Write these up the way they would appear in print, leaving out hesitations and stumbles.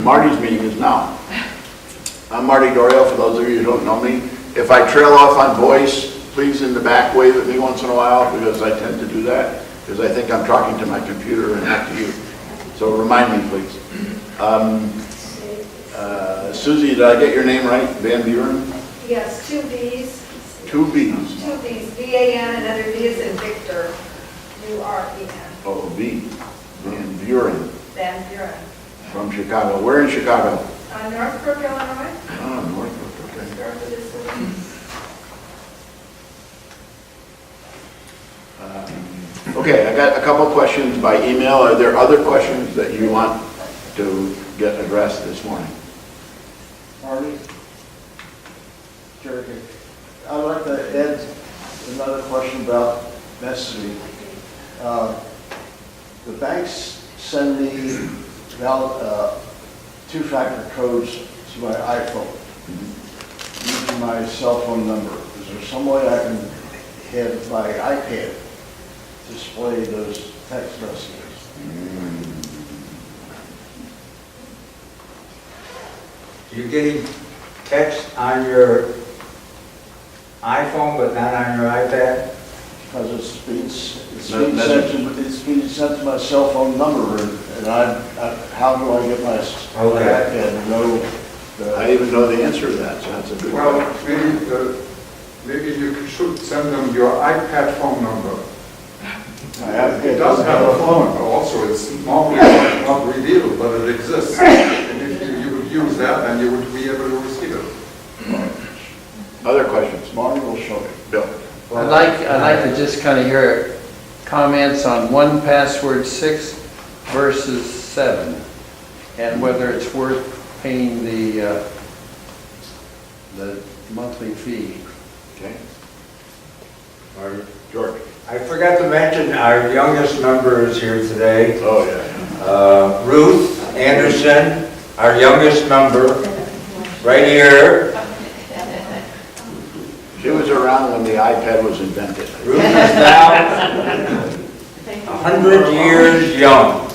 Marty's meeting is now. I'm Marty Dorio, for those of you who don't know me. If I trail off on voice, please in the back wave at me once in a while, because I tend to do that, because I think I'm talking to my computer and not to you. So remind me, please. Susie, did I get your name right? Van Buren? Yes, two B's. Two B's. Two B's, V-A-N, another B is in Victor, U-R-E-N. Oh, V. Van Buren. Van Buren. From Chicago. Where in Chicago? Northbrook, Illinois. Oh, Northbrook, okay. North of the city. Okay, I got a couple questions by email. Are there other questions that you want to get addressed this morning? Marty? Jerry, I'd like to add another question about messaging. The banks send me two-factor codes to my iPhone using my cell phone number. Is there some way I can have my iPad display those text messages? You're getting text on your iPhone, but not on your iPad? Because it's being sent to my cell phone number, and how do I get my iPad to know? I even know the answer to that, so that's a good Well, question. maybe you should send them your iPad phone number. My iPad It does have a phone number also. It's normally not revealed, but it exists. And if you would use that, then you would be able to receive it. Other questions? Marty will show you. Bill? I'd like to just kind of hear comments on 1Password 6 versus 7, and whether it's worth paying the monthly fee. Okay. George? I forgot to mention our youngest member is here today. Oh, yeah. Ruth Anderson, our youngest member, right here. She was around when the iPad was invented. Ruth is now 100 years young.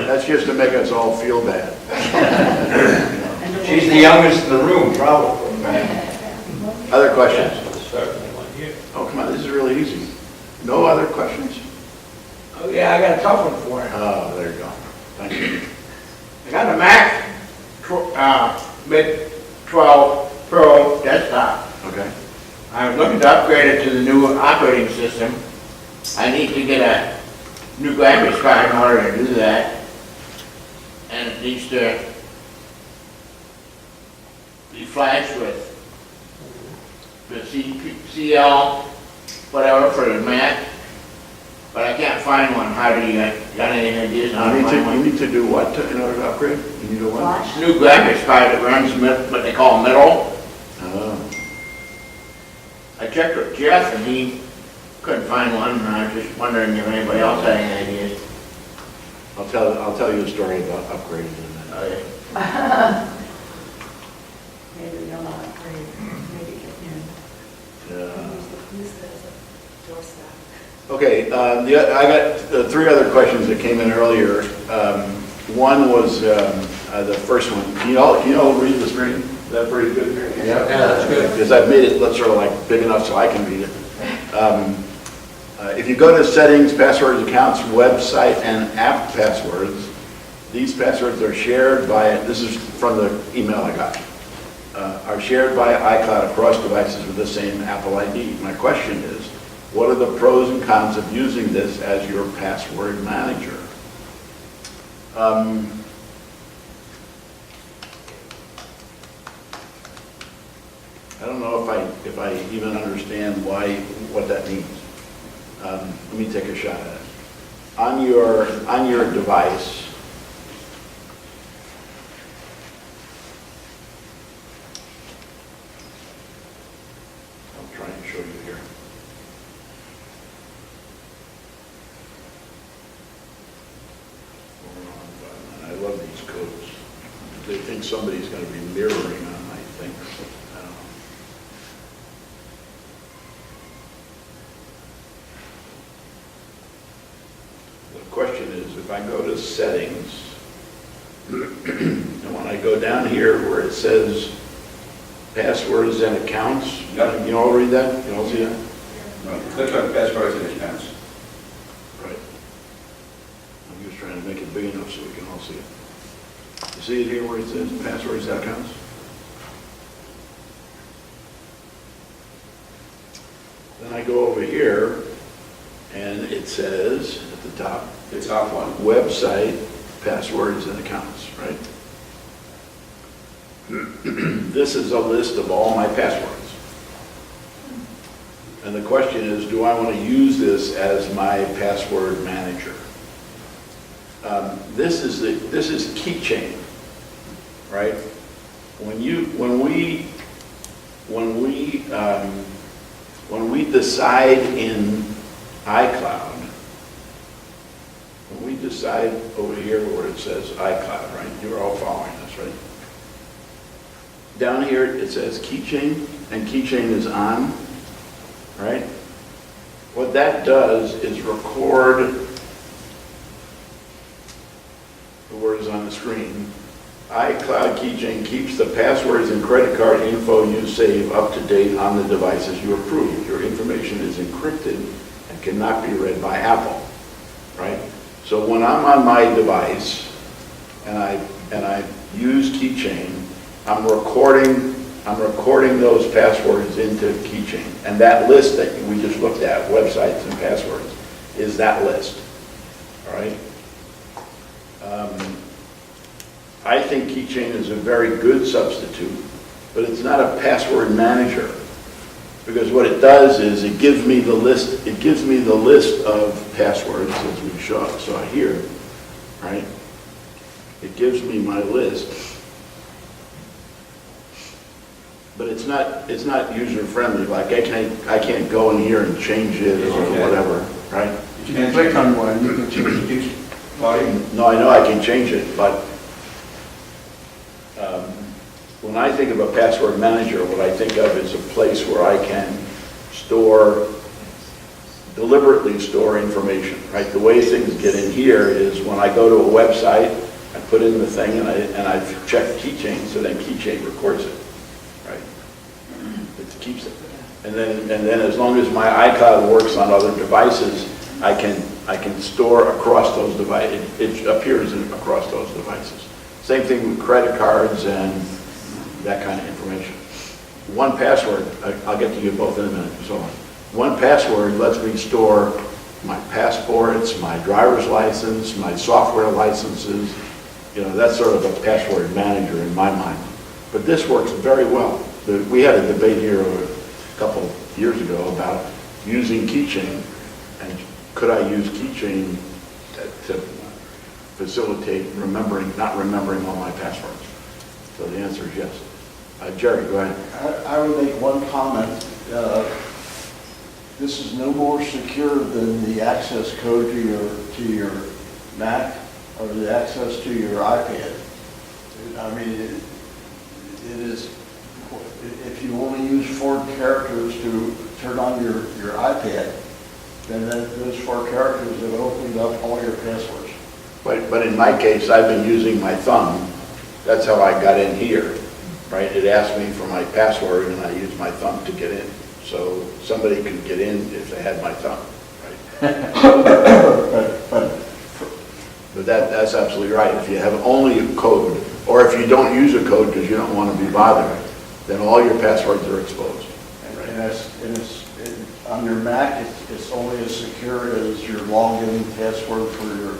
That's just to make us all feel bad. She's the youngest in the room, probably. Other questions? Oh, come on, this is really easy. No other questions? Oh yeah, I got a tough one for you. Oh, there you go. Thank you. I got a Mac Mid 12 Pro desktop. Okay. I'm looking to upgrade it to the new operating system. I need to get a new graphics card in order to do that. And it needs to be flashed with the CL, whatever, for the Mac. But I can't find one. How do you got any ideas on how to find one? You need to do what in order to upgrade? You need to what? New graphics card that runs what they call middle. Oh. I checked with Jeff and he couldn't find one, and I was just wondering if anybody else had any ideas. I'll tell you a story about upgrading in a minute. Okay. Maybe you'll not upgrade, maybe get in. Use this as a doorstep. Okay, I got three other questions that came in earlier. One was the first one. Can you all read the screen? Is that pretty good? Yeah, that's good. Because I've made it sort of like big enough so I can read it. If you go to settings, passwords, accounts, website, and app passwords, these passwords are shared by, this is from the email I got, are shared by iCloud across devices with the same Apple ID. My question is, what are the pros and cons of using this as your password manager? I don't know if I even understand what that means. Let me take a shot at it. On your device, I'll try and show you here. I love these codes. They think somebody's going to be mirroring on my thing or something. I don't know. The question is, if I go to settings, and when I go down here where it says passwords and accounts, Yeah. you all read that? You all see that? Click on passwords and accounts. Right. I'm just trying to make it big enough so we can all see it. You see it here where it says passwords and accounts? Then I go over here, and it says at the top, The top one. website, passwords, and accounts, right? This is a list of all my passwords. And the question is, do I want to use this as my password manager? This is keychain, right? When we decide in iCloud, when we decide over here where it says iCloud, right? You're all following this, right? Down here it says keychain, and keychain is on, right? What that does is record the words on the screen. iCloud keychain keeps the passwords and credit card info you save up to date on the devices you approve. Your information is encrypted and cannot be read by Apple, right? So when I'm on my device and I use keychain, I'm recording those passwords into keychain. And that list that we just looked at, websites and passwords, is that list, all right? I think keychain is a very good substitute, but it's not a password manager. Because what it does is it gives me the list of passwords, as we saw here, right? It gives me my list. But it's not user friendly, like I can't go in here and change it or whatever, right? You can click on one, you can change it. No, I know I can change it, but when I think of a password manager, what I think of is a place where I can deliberately store information, right? The way things get in here is when I go to a website, I put in the thing and I check keychain, so then keychain records it, right? It keeps it. And then as long as my iCloud works on other devices, I can store across those devices. It appears across those devices. Same thing with credit cards and that kind of information. 1Password, I'll get to you both in a minute, so on. 1Password lets me store my passports, my driver's license, my software licenses. You know, that's sort of a password manager in my mind. But this works very well. We had a debate here a couple of years ago about using keychain, and could I use keychain to facilitate not remembering all my passwords? So the answer is yes. Jerry, go ahead. I would make one comment. This is no more secure than the access code to your Mac or the access to your iPad. I mean, it is, if you only use 4 characters to turn on your iPad, then those 4 characters have opened up all your passwords. But in my case, I've been using my thumb. That's how I got in here, right? It asked me for my password, and I used my thumb to get in. So somebody could get in if they had my thumb, right? But that's absolutely right. If you have only a code, or if you don't use a code because you don't want to be bothered, then all your passwords are exposed. On your Mac, it's only as secure as your login password for your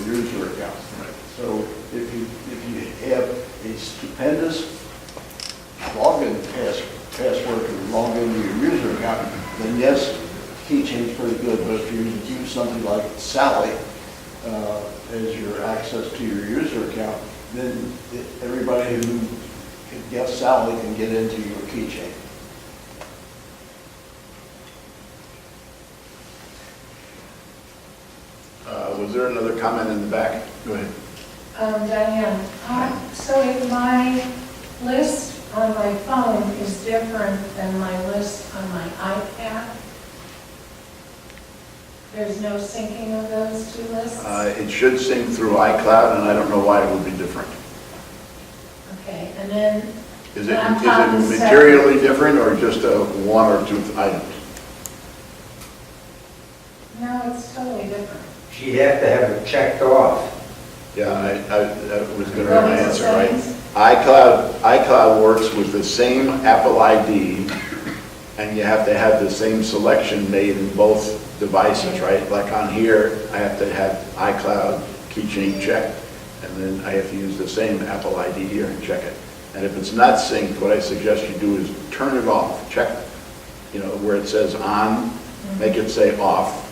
user account. Right. So if you have a stupendous login password to log into your user account, then yes, keychain's pretty good. But if you use something like Sally as your access to your user account, then everybody who can guess Sally can get into your keychain. Was there another comment in the back? Go ahead. Diane, so if my list on my phone is different than my list on my iPad, There's no syncing of those two lists? It should sync through iCloud, and I don't know why it would be different. Okay, and then Is laptop it is materially different, or just a one or two items? No, it's totally different. She'd have to have it checked off. Yeah, that was going to be Go my into answer, right? settings. iCloud works with the same Apple ID, and you have to have the same selection made in both devices, right? Like on here, I have to have iCloud keychain checked, and then I have to use the same Apple ID here and check it. And if it's not synced, what I suggest you do is turn it off, check, where it says on, make it say off,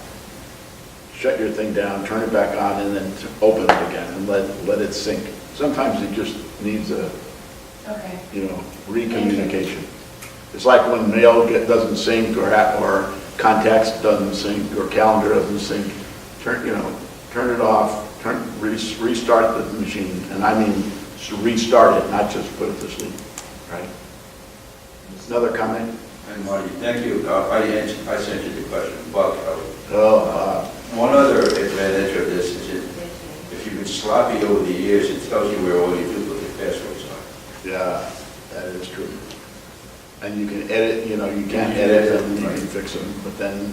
shut your thing down, turn it back on, and then open it again and let it sync. Sometimes it just needs a, Okay. recommunication. It's like when mail doesn't sync, or contacts doesn't sync, or calendar doesn't sync. Turn it off, restart the machine, and I mean restart it, not just put it to sleep, right? Another comment? And Marty, thank you. I sent you the question, Bob Kelly. One other advantage of this is that if you've been sloppy over the years, it tells you where all your duplicate passwords are. Yeah, that is true. And you can edit, you can't edit them, you can fix them, but then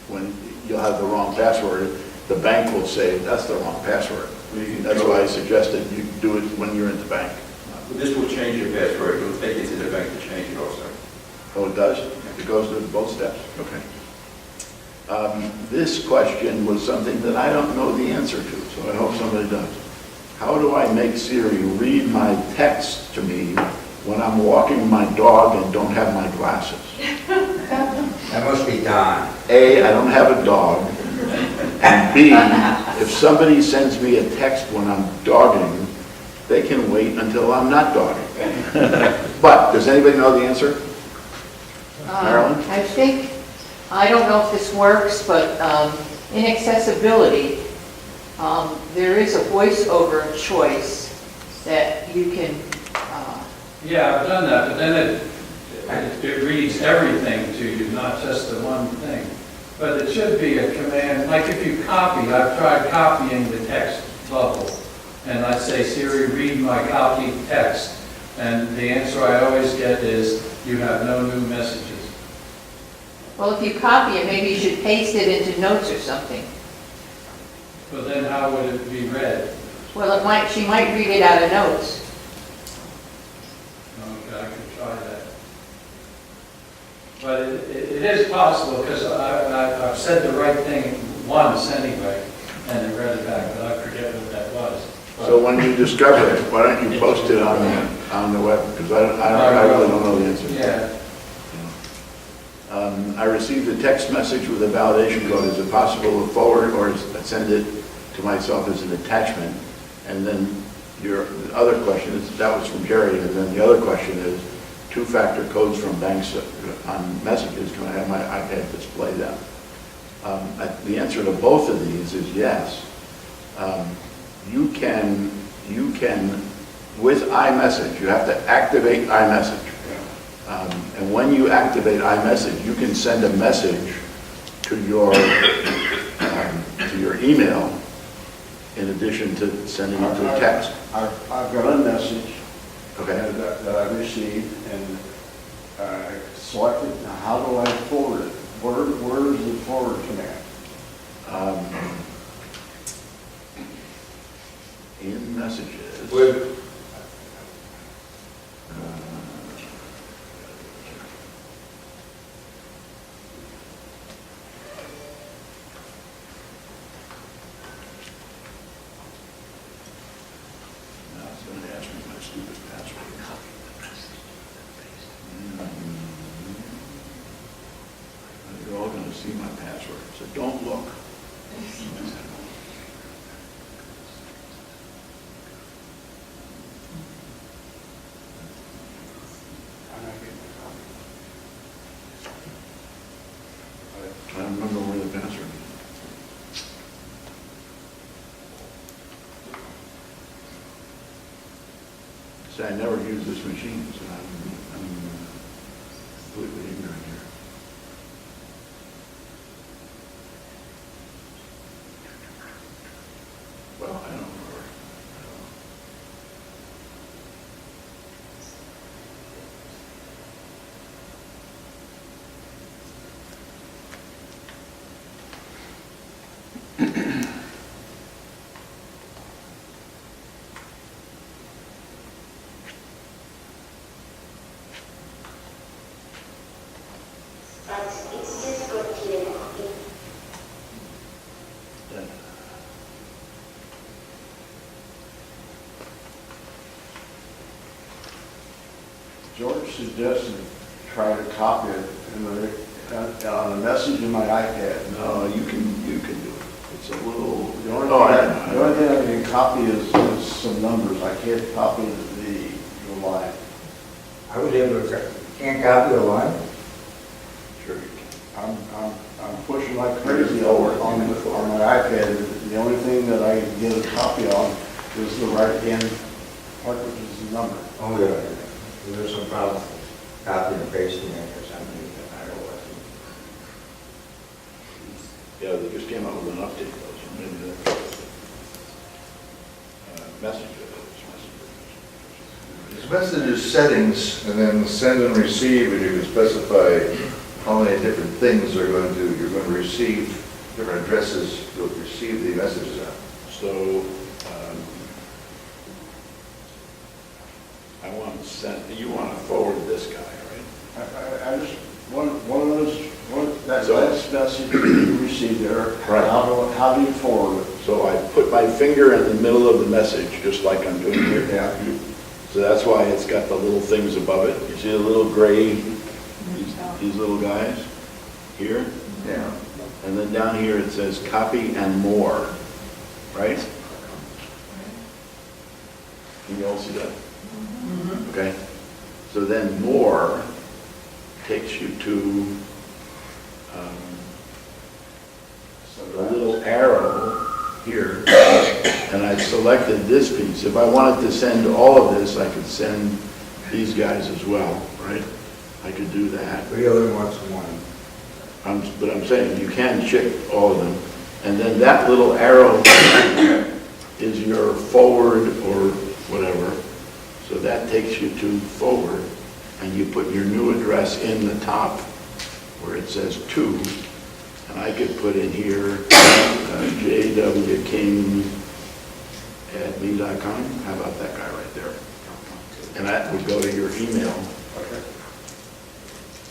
when you'll have the wrong password, the bank will say, that's the wrong password. That's why I suggested you do it when you're in the bank. But this will change your password. It'll take you to the bank to change it also. Oh, it does? It goes through both steps? Okay. This question was something that I don't know the answer to, so I hope somebody does. How do I make Siri read my text to me when I'm walking my dog and don't have my glasses? That must be Don. A, I don't have a dog. And B, if somebody sends me a text when I'm dogging, they can wait until I'm not dogging. But, does anybody know the answer? Marilyn? I think, I don't know if this works, but in accessibility, there is a voiceover choice that you can, Yeah, I've done that, but then it reads everything to you, not just the one thing. But it should be a command, like if you copy, I've tried copying the text bubble, and I say, Siri, read my copied text, and the answer I always get is, you have no new messages. well, if you copy it, maybe you should paste it into notes or something. But then how would it be read? Well, she might read it out of notes. Okay, I could try that. But it is possible, because I've said the right thing once anyway, and it read it back, but I forget what that was. So when you discover it, why don't you post it on the web? Because I really don't know the answer. Yeah. I received a text message with a validation code. Is it possible to forward or send it to myself as an attachment? And then your other question is, that was from Jerry, and then the other question is, two-factor codes from banks on messages, can I have my iPad display them? The answer to both of these is yes. You can, with iMessage, you have to activate iMessage. And when you activate iMessage, you can send a message to your email in addition to sending it to a text. I've got a message Okay. that I received, and I selected, how do I forward it? Where is the forward command? In messages. With Now it's going to ask me my stupid password. You're all going to see my password, so don't look. I don't remember where the password is. See, I never use this machine, so I'm completely ignorant here. George suggested try to copy it on a message in my iPad. No, you can do it. It's a little, The only oh, I thing know. the only thing I can copy is some numbers. I can't copy the line. I was able to, can't copy the line? Sure you I'm pushing like crazy on my iPad. The only thing that I can get a copy on is the right-hand part, which is the number. Oh, yeah. There's some problem copying and pasting it or something, I don't know what. can. Yeah, they just came out with an update, though, so maybe that's message. It's messages settings, and then send and receive, and you can specify how many different things you're going to receive, different addresses you'll receive the messages at. So, I want to send, you want to forward this guy, right? I just, one of those, that So- last message you received there, Right. how do you forward it? So I put my finger in the middle of the message, just like I'm doing here. Yeah. So that's why it's got the little things above it. You see the little gray, these little guys here? Yeah. And then down here it says copy and more, right? Can you all see that? Okay. So then more takes you to the little arrow here. And I selected this piece. If I wanted to send all of this, I could send these guys as well, right? I could do that. We only want one. But I'm saying you can check all of them. And then that little arrow is your forward or whatever. So that takes you to forward. And you put your new address in the top where it says to. And I could put in here jwking@me.com. How about that guy right there? And that would go to your email.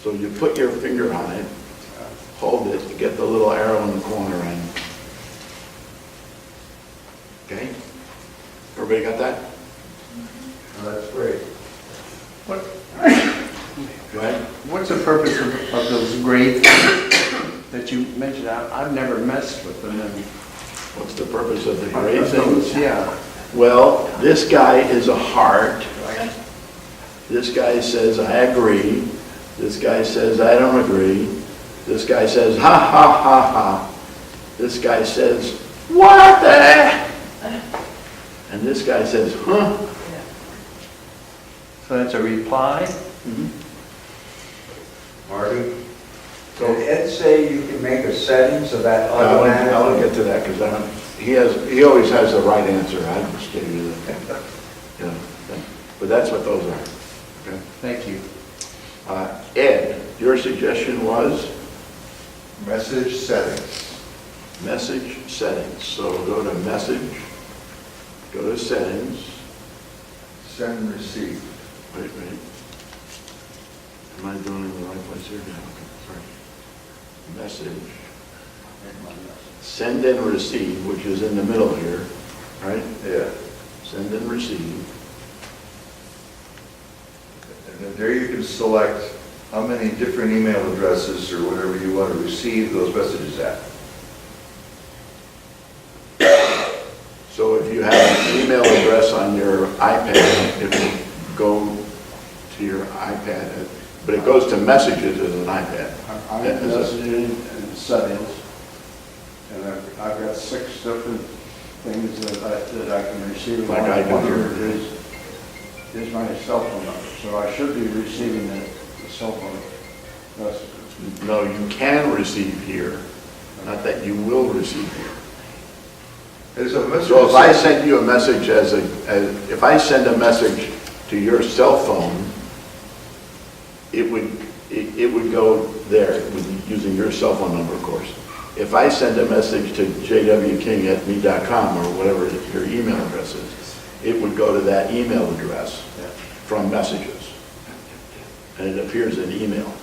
So you put your finger on it, hold it, get the little arrow in the corner and, okay? Everybody got that? Oh, that's great. Go ahead. What's the purpose of those grade that you mentioned? I've never messed with them. What's the purpose of the gray things? Yeah. Well, this guy is a heart. This guy says, I agree. This guy says, I don't agree. This guy says, ha, ha, ha, ha. This guy says, what the? And this guy says, huh? So that's a reply? Marty? Did Ed say you can make a setting so that I'll automatically? get to that because he always has the right answer. I just gave you the, but that's what those are. Okay. Thank you. Ed, your suggestion was Message settings. message settings. So go to message, go to settings. Send and receive. Wait. Am I doing it in the right place here? Yeah, okay, sorry. Message. Send and receive, which is in the middle here, right? Yeah. Send and receive. And then there you can select how many different email addresses or whatever you want to receive those messages at. So if you have an email address on your iPad, it will go to your iPad, but it goes to messages as an iPad. I'm messaging in settings, and I've got 6 different things that I can receive. Like I do One here. is my cell phone number, so I should be receiving the cell phone messages. No, you can receive here, not that you will receive here. There's a message. So if I send you a message if I send a message to your cell phone, it would go there using your cell phone number, of course. If I send a message to jwking@me.com or whatever your email address is, it would go to that email address from messages. And it appears in email.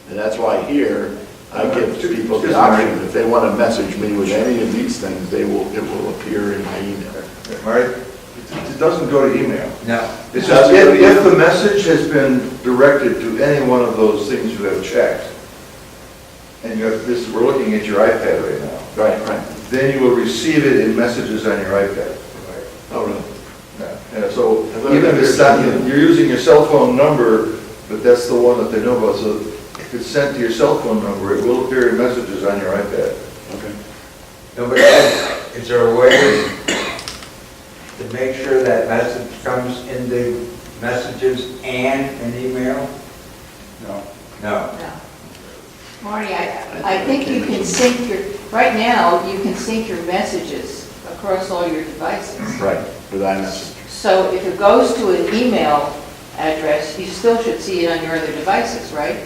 And that's why here, I give people the option, if they want to message me with any of these things, it will appear in my email. Marty, doesn't go to email. No. It's just if the message has been directed to any one of those things you have checked, and you have this, we're looking at your iPad right now. Right. Then you will receive it in messages on your iPad. Oh, really? Yeah, so even if it's not, you're using your cell phone number, but that's the one that they know about, so if it's sent to your cell phone number, it will appear in messages on your iPad. Okay. No, but is there a way to make sure that message comes in the messages and an email? No. No. No. Marty, I think you can sync your, right now, you can sync your messages across all your devices. Right, with iMessage. So if it goes to an email address, you still should see it on your other devices, right?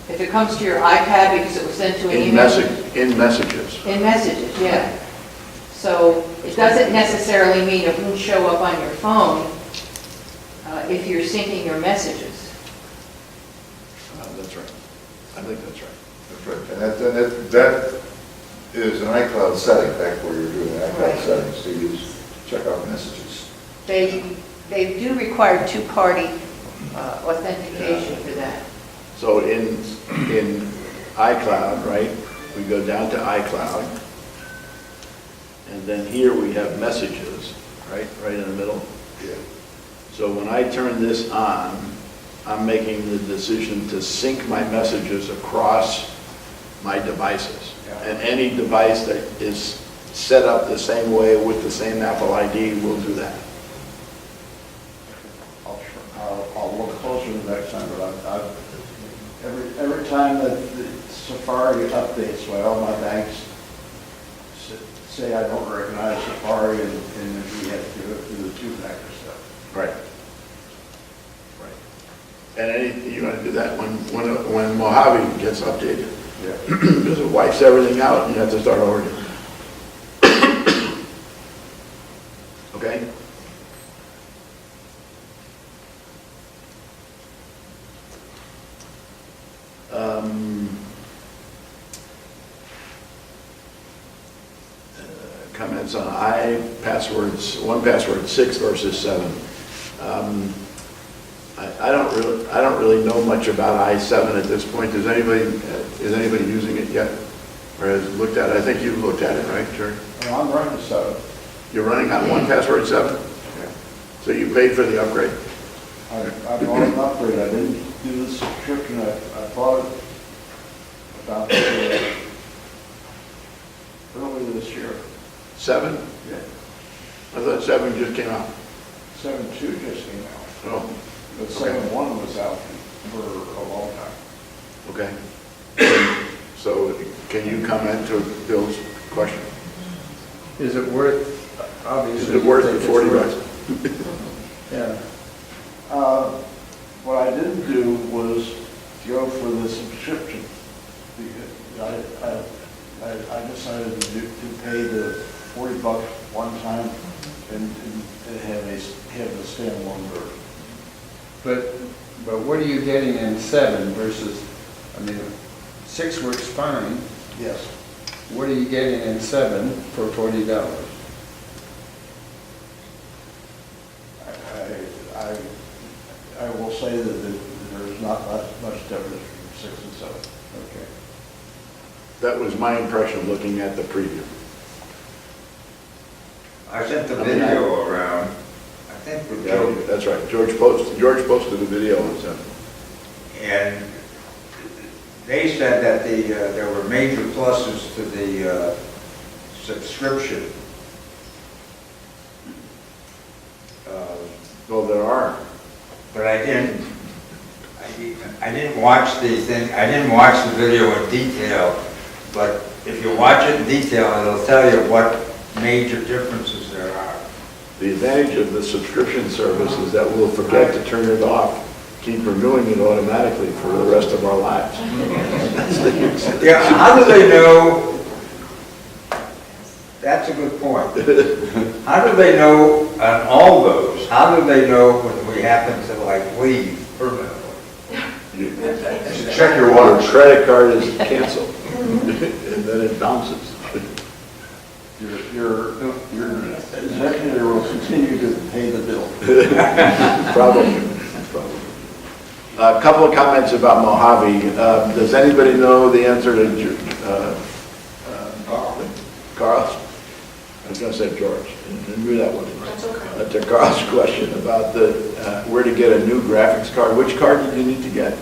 If it comes to your iPad because it was sent to an In email? in messages. In messages, yeah. So it doesn't necessarily mean it won't show up on your phone if you're syncing your messages. That's right. I think that's right. That's right. And that is an iCloud setting, back where you're doing the iCloud Right. settings to use, check out messages. They do require two-party authentication for that. So in iCloud, right, we go down to iCloud, and then here we have messages, right in the middle. Yeah. So when I turn this on, I'm making the decision to sync my messages across my devices. And any device that is set up the same way with the same Apple ID will do that. I'll look closer the next time, but every time that the Safari updates, well, my banks say I don't recognize Safari, and we have to go through the two-factor stuff. Right. And you're going to do that when Mojave gets updated. Yeah. Because it wipes everything out and you have to start over again. Okay? Comments on passwords, 1Password 6 versus 7. I don't really know much about I-7 at this point. Is anybody using it yet? Or has looked at it? I think you've looked at it, right, Jerry? Well, I'm running 7. You're running on 1Password 7? Yeah. So you paid for the upgrade? I bought an upgrade. I didn't do the subscription. I bought it about earlier this year. 7? Yeah. I thought 7 just came out. 7.2 just came out. Oh, But 7.1 was out for a long time. okay. So can you comment to Bill's question? Is it worth, Is obviously? it worth you the think 40 it's bucks? worth- Yeah. What I didn't do was go for the subscription. Because I decided to pay the 40 bucks one time and have a standalone version. But what are you getting in 7 versus, I mean, 6 works fine. Yes. What are you getting in 7 for $40? I will say that there's not much difference between 6 and 7. Okay. That was my impression looking at the preview. I sent the video around, I think with Yeah, Joe, that's right. George posted a video on 7. and they said that there were major pluses to the subscription. Well, there are. But I didn't watch the thing, I didn't watch the video in detail, but if you watch it in detail, it'll tell you what major differences there are. The advantage of the subscription service is that we'll forget to turn it off, keep renewing it automatically for the rest of our lives. Yeah, how do they know? That's a good point. How do they know on all those? How do they know when we happen to like leave permanently? Check your Your watch. credit card is canceled, and then it bounces. Your executor will continue to pay the bill. Probably. A couple of comments about Mojave. Does anybody know the answer to Carl's? I was going to say George. I knew that wasn't right. That's okay. To Carl's question about where to get a new graphics card. Which card did you need to get?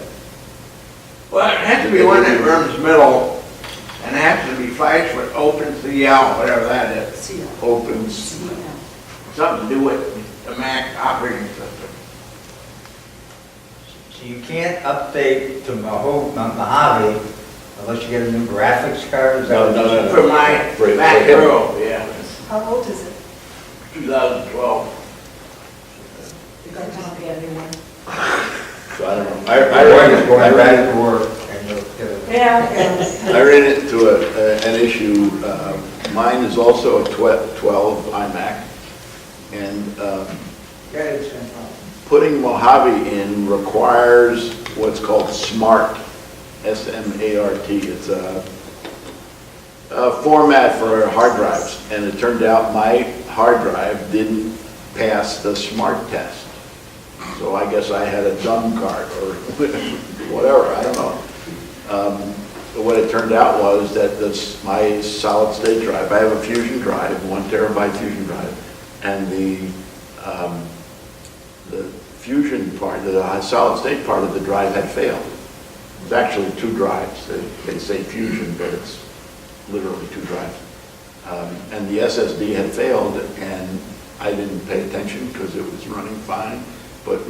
Well, it has to be one that runs middle, and it has to be flashed with open CL, whatever that is. See, Opens. Something to do with the Mac operating system. So you can't update to Mojave unless you get a new graphics card? Is that what- No. For my For Mac him. Pro, yeah, how old is it? 2012. You got to get a new one. So I don't know. My wife is going back to work and you'll get it. Yeah. I ran into an issue. Mine is also a 12 iMac, and Yeah, it's no problem. putting Mojave in requires what's called SMART, S-M-A-R-T. It's a format for hard drives, and it turned out my hard drive didn't pass the SMART test. So I guess I had a dumb card or whatever, I don't know. What it turned out was that my solid state drive, I have a Fusion drive, 1 terabyte Fusion drive, and the Fusion part, the solid state part of the drive had failed. It was actually 2 drives. They say Fusion, but it's literally 2 drives. And the SSD had failed, and I didn't pay attention because it was running fine. But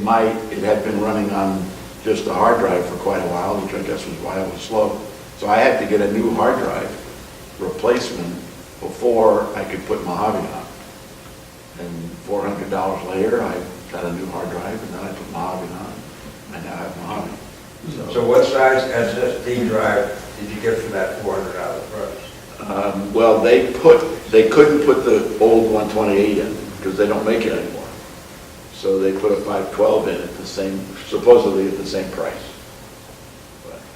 it had been running on just a hard drive for quite a while, which I guess was why it was slow. So I had to get a new hard drive replacement before I could put Mojave on. And $400 later, I got a new hard drive, and then I put Mojave on. I now have Mojave. So what size SSD drive did you get for that $400 price? Well, they couldn't put the old 128 in because they don't make it anymore. So they put a 512 in at supposedly at the same price.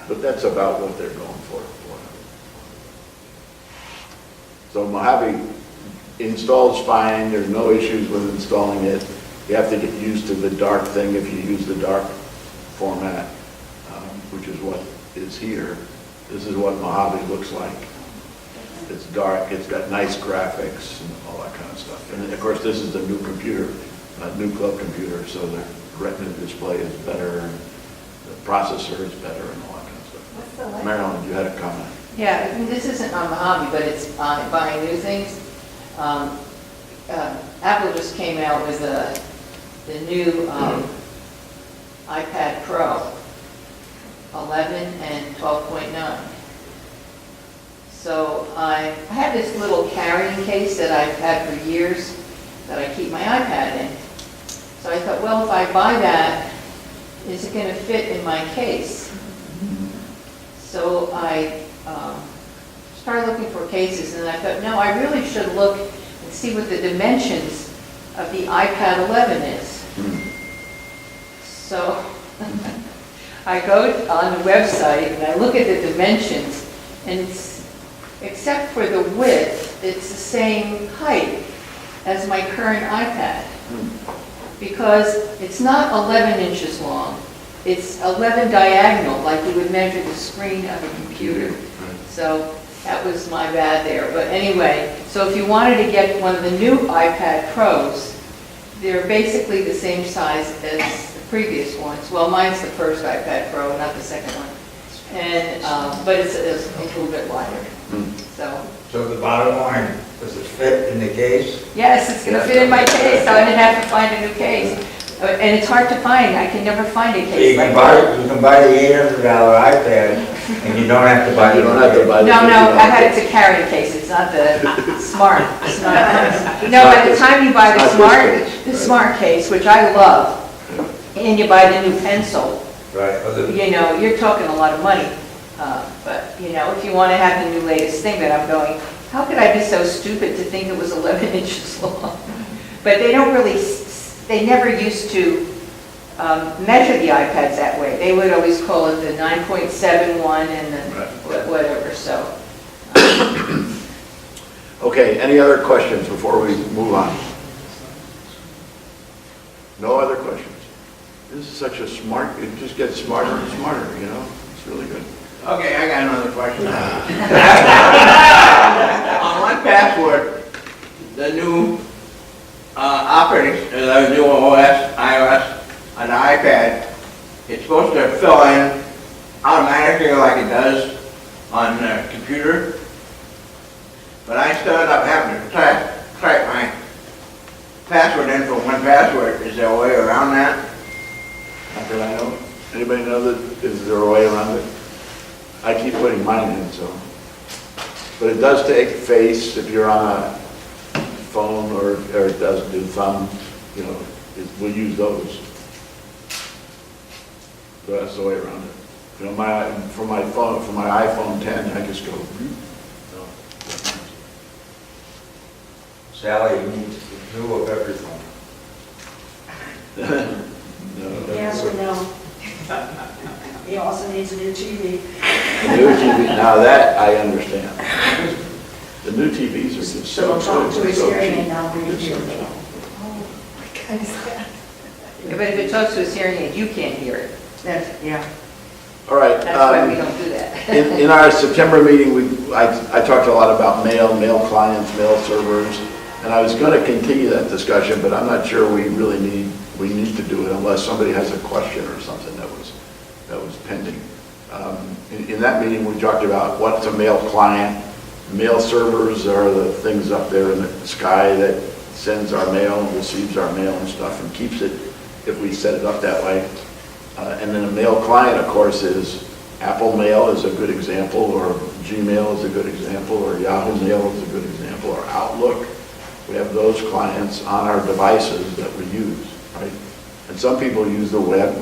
But that's about what they're going for. So Mojave installs fine. There's no issues with installing it. You have to get used to the dark thing if you use the dark format, which is what is here. This is what Mojave looks like. It's dark, it's got nice graphics and all that kind of stuff. And of course, this is the new computer, new club computer, so the retina display is better, and the processor is better, and all that kind of stuff. What's the length? Marilyn, you had a comment? Yeah, I mean, this isn't on Mojave, but it's buying new things. Apple just came out with the new iPad Pro, 11 and 12.9. So I have this little carrying case that I've had for years that I keep my iPad in. So I thought, well, if I buy that, is it going to fit in my case? So I started looking for cases, and I thought, no, I really should look and see what the dimensions of the iPad 11 is. So I go on the website and I look at the dimensions, and except for the width, it's the same height as my current iPad. Because it's not 11 inches long, it's 11 diagonal, like you would measure the screen of a computer. So that was my bad there. But anyway, so if you wanted to get one of the new iPad Pros, they're basically the same size as the previous ones. Well, mine's the first iPad Pro, not the second one. And, but it's a little bit wider. So the bottom line, does it fit in the case? Yes, it's going to fit in my case, so I didn't have to find a new case. And it's hard to find. I can never find a So case you like can that. buy the $800 iPad and you don't have to buy the. You don't have to buy the No, $50 I had it to carry case. It's not the smart. It's not. No, by the time you buy It's the not smart, this case, the right. smart case, which I love, and you buy the new pencil, Right. you know, you're talking a lot of money. But, you know, if you want to have the new latest thing, that I'm going, how could I be so stupid to think it was 11 inches long? But they don't really, they never used to measure the iPads that way. They would always call it the 9.71 and the whatever, so. Okay. Okay, any other questions before we move on? No other questions? This is such a smart, it just gets smarter and smarter, you know? It's really good. Okay, I got another question. On one password, the new the new OS, iOS, on the iPad, it's supposed to fill in automatically like it does on the computer. But I still end up having to type my password in for one password. Is there a way around that? Not that I know. Anybody know that, is there a way around it? I keep putting mine in, so. But it does take face if you're on a phone, or it does do thumb, you know, we'll use those. So that's the way around it. You know, for my phone, for my iPhone 10, I just go, Sally, you need to know of everything. no. Yes or no? He also needs a new TV. The new TV, now that I understand. The new TVs are just So I'll talk to his so hearing cheap. aid now, bring it They're so here. cheap. Oh, my God, is that? But if it talks to his hearing aid, you can't hear it. That's, yeah. All right. That's why we don't do that. In our September meeting, I talked a lot about mail clients, mail servers, and I was going to continue that discussion, but I'm not sure we really need to do it unless somebody has a question or something that was pending. In that meeting, we talked about what's a mail client. Mail servers are the things up there in the sky that sends our mail and receives our mail and stuff and keeps it if we set it up that way. And then a mail client, of course, is Apple Mail is a good example, or Gmail is a good example, or Yahoo Mail is a good example, or Outlook. We have those clients on our devices that we use, right? And some people use the web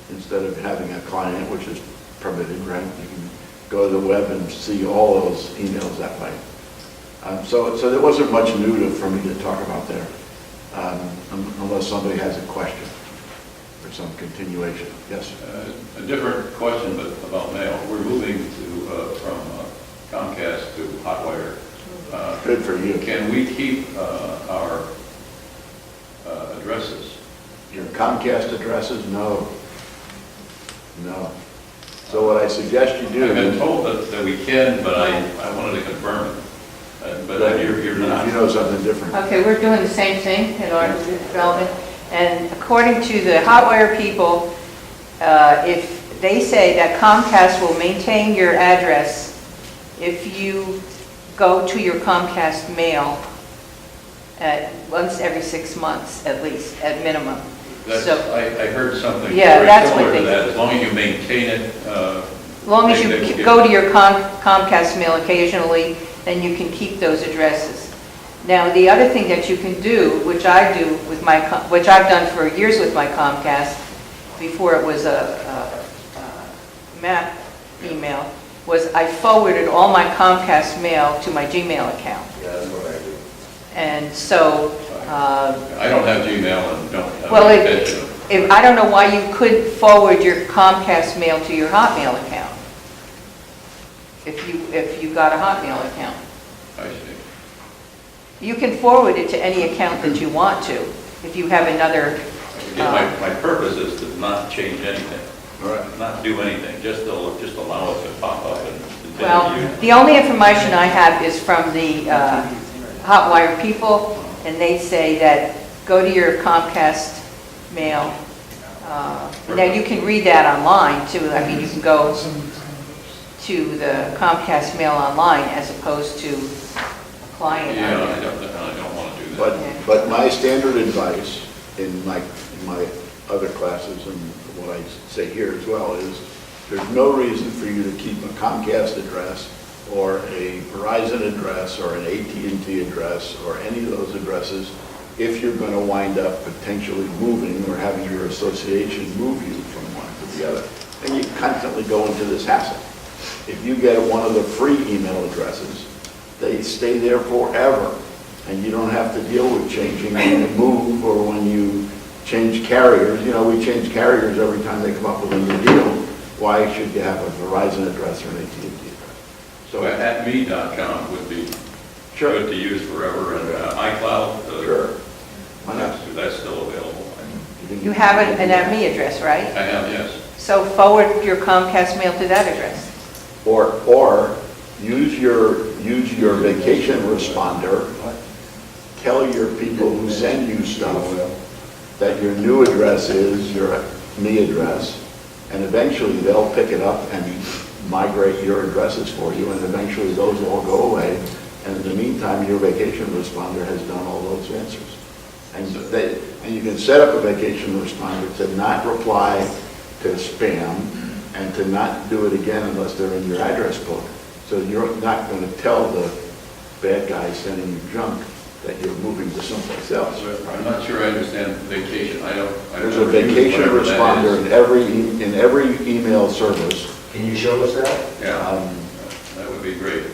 instead of having a client, which is permitted, right? You can go to the web and see all those emails that way. So there wasn't much new for me to talk about there, unless somebody has a question or some continuation. Yes? A different question, but about mail. We're moving from Comcast to Hotwire. Good for you. Can we keep our addresses? Your Comcast addresses? No. No. So what I suggest you do... I've been told that we can, but I wanted to confirm it. But you're not. You know something different. Okay, we're doing the same thing in our development, and according to the Hotwire people, if they say that Comcast will maintain your address if you go to your Comcast mail once every 6 months, at least, at minimum. I heard something Yeah, very that's what similar to they- that. As long as you maintain it. As long as they you will go give- to your Comcast mail occasionally, then you can keep those addresses. Now, the other thing that you can do, which I do with which I've done for years with my Comcast, before it was a map email, was I forwarded all my Comcast mail to my Gmail account. Yeah, that's what I do. And so, I don't have Gmail and don't have well, any intention of. I don't know why you couldn't forward your Comcast mail to your Hotmail account, if you got a Hotmail account. I see. You can forward it to any account that you want to, if you have another, My purpose is to not change anything, All right. not do anything, just allow it to pop up and continue well, to use. the only information I have is from the Hotwire people, and they say that go to your Comcast mail. Now, you can read that online, too. I mean, you can go to the Comcast mail online as opposed to a client. Yeah, I don't want to do that. But my standard advice in my other classes and what I say here as well is there's no reason for you to keep a Comcast address or a Verizon address or an AT&T address or any of those addresses if you're going to wind up potentially moving or having your association move you from one to the other. And you constantly go into this hassle. If you get one of the free email addresses, they stay there forever, and you don't have to deal with changing when you move or when you change carriers. You know, we change carriers every time they come up with a new deal. Why should you have a Verizon address or an AT&T address? So at me.com would be Sure. good to use forever, and iCloud. Sure. Why not? That's still available. You have an ME address, right? I have, yes. So forward your Comcast mail to that address. Or use your vacation responder. Tell your people who send you stuff that your new address is your me address, and eventually they'll pick it up and migrate your addresses for you, and eventually those all go away. And in the meantime, your vacation responder has done all those answers. And you can set up a vacation responder to not reply to spam and to not do it again unless they're in your address book. So you're not going to tell the bad guy sending you junk that you're moving to someplace else. I'm not sure I understand vacation. There's a vacation responder in every email service. Can you show us that? Yeah, that would be great.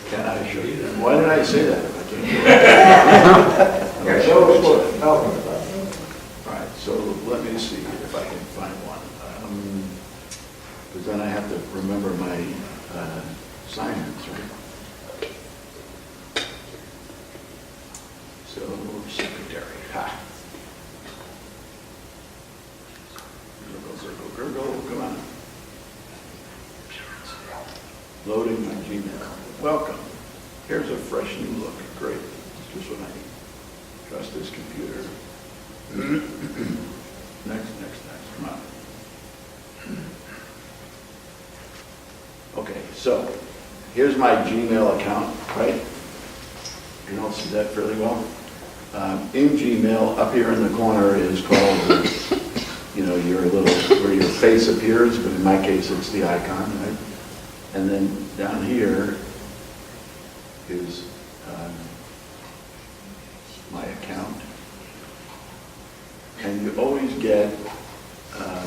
Can I show you that? Why did I say that if I can't? Yeah, show us what it's talking about. All right, so let me see if I can find one. Because then I have to remember my assignments, right? So, secretary, ha. Gurgle, come on. Loading my Gmail. Welcome. Here's a fresh new look. Great. This is what I need. Trust this computer. Next. Come on. Okay, so here's my Gmail account, right? You can all see that fairly well. In Gmail, up here in the corner is called, your little, where your face appears, but in my case, it's the icon, right? And then down here is my account. And you always get, I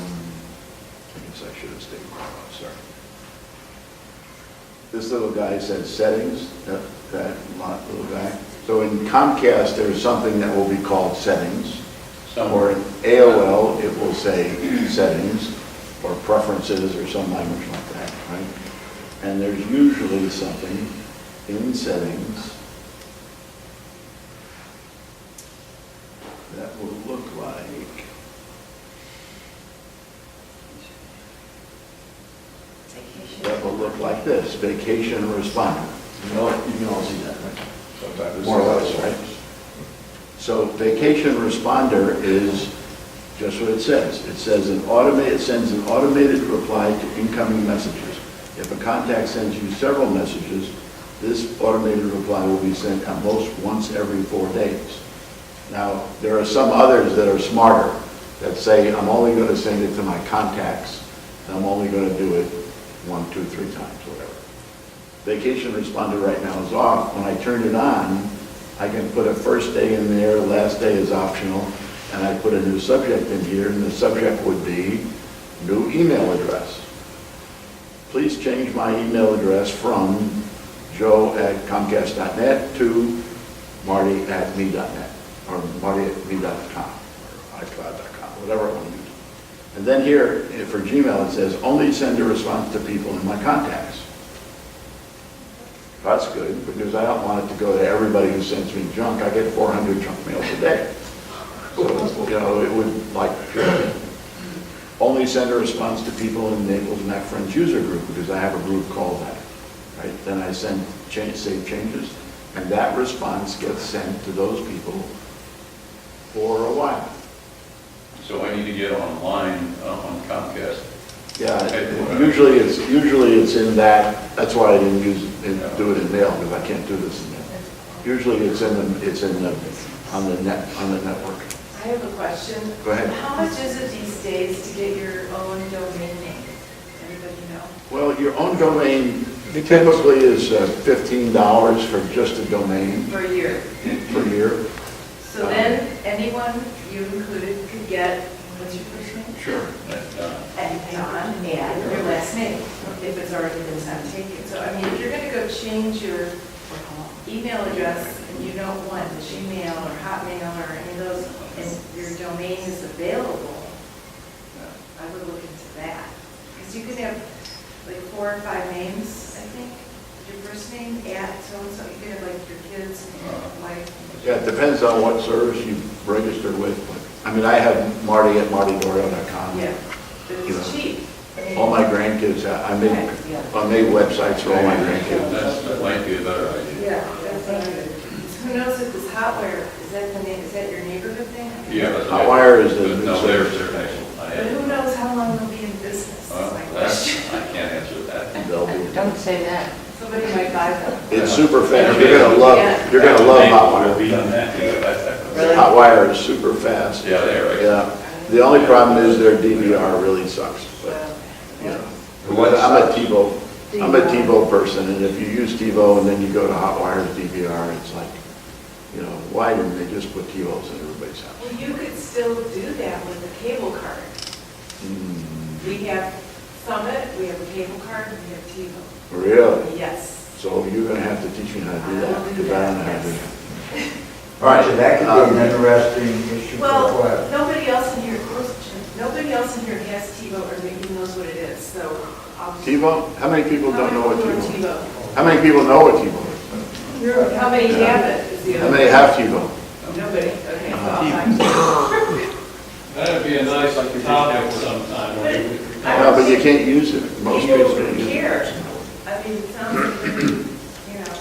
guess I should have stayed there, oh, sorry. This little guy says settings, that little guy. So in Comcast, there's something that will be called settings. Or in AOL, it will say settings or preferences or some language like that, right? And there's usually something in settings that will look like this, vacation responder. You can all see that, right? More or less, right? So vacation responder is just what it says. It says it sends an automated reply to incoming messages. If a contact sends you several messages, this automated reply will be sent at most once every 4 days. Now, there are some others that are smarter that say, I'm only going to send it to my contacts, and I'm only going to do it 1, 2, 3 times, whatever. Vacation responder right now is off. When I turn it on, I can put a first day in there, last day is optional, and I put a new subject in here, and the subject would be new email address. Please change my email address from joe@comcast.net to marty@me.net, or marty@me.com, or iCloud.com, whatever I want to use. And then here, for Gmail, it says, only send a response to people in my contacts. That's good, because I don't want it to go to everybody who sends me junk. I get 400 junk mails a day. So, it would only send a response to people in Naples Mac Friends user group, because I have a group called that. Right? Then I save changes, and that response gets sent to those people for a while. So I need to get online on Comcast. Yeah, usually it's in that. That's why I didn't do it in mail, because I can't do this in mail. Usually it's on the network. I have a question. Go ahead. How much is it these days to get your own domain name? Anybody know? Well, your own domain typically is $15 for just a domain Per year. per year. So then anyone, you included, could get, what's your first name? Sure. And John, and your last name, if it's already been sent taken. So, I mean, if you're going to go change your email address and you don't want the Gmail or Hotmail or any of those, and your domain is available, I would look into that. Because you could have like 4 or 5 names, I think. Your first name, so-and-so, you could have like your kids, wife. Yeah, it depends on what service you registered with. I mean, I have Marty at martydorio.com. Yeah, but You it's know, cheap. All my grandkids, I made websites for all my grandkids. That might be a better idea. Yeah, that's what I, who knows if this Hotwire, is that the name, is that your neighborhood thing? Yeah, but. Hotwire is the new No, service. they're actual. But who knows how long they'll be in business, is my question. I can't answer that. They'll be- Don't say that. Somebody might buy them. It's super fast. You're gonna love Hotwire. Be on that. Really? Hotwire is super fast. Yeah, they're right. Yeah. The only problem is their DVR really sucks, but, you know. I'm a TiVo person, and if you use TiVo and then you go to Hotwire's DVR, it's like, you know, why didn't they just put TiVos in everybody's house? Well, you could still do that with a cable card. We have Summit, we have a cable card, we have TiVo. Really? Yes. So you're gonna have to teach me how to do that, I will do because I don't know that, how to do yes. that. All right. So that could be an interesting issue for Well, what? nobody else in here has TiVo or maybe knows what it is, so I'll just. TiVo? How many people don't know what How many TiVo is? people know How many people know what TiVo is? TiVo? How many have it? Is the How other many have TiVo? question. Nobody, okay, so I'll talk That'd be a nice topic sometime. where we could- No, but you can't use it. Most People kids don't don't use it. care. I mean, it sounds like, you know.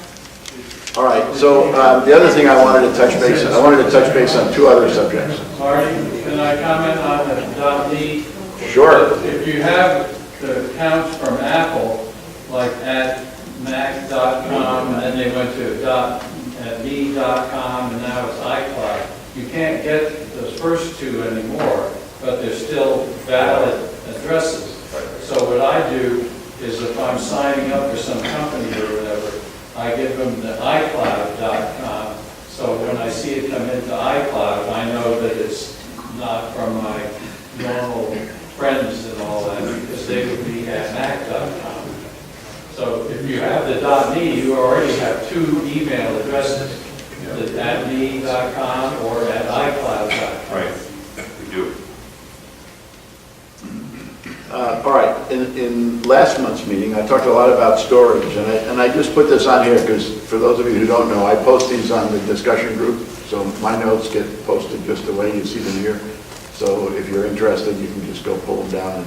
All right, so the other thing I wanted to touch base on 2 other subjects. Marty, can I comment on the .me? Sure. If you have the accounts from Apple, like at mac.com, and then they went to .me.com, and now it's iCloud, you can't get those first 2 anymore, but they're still valid addresses. So what I do is if I'm signing up for some company or whatever, I give them the iCloud.com, so when I see it come into iCloud, I know that it's not from my normal friends and all that, because they would be at mac.com. So if you have the .me, you already have 2 email addresses, at me.com or at iCloud.com. Right, we do. All right, in last month's meeting, I talked a lot about storage, and I just put this on here because for those of you who don't know, I post these on the discussion group, so my notes get posted just the way you see them here. So if you're interested, you can just go pull them down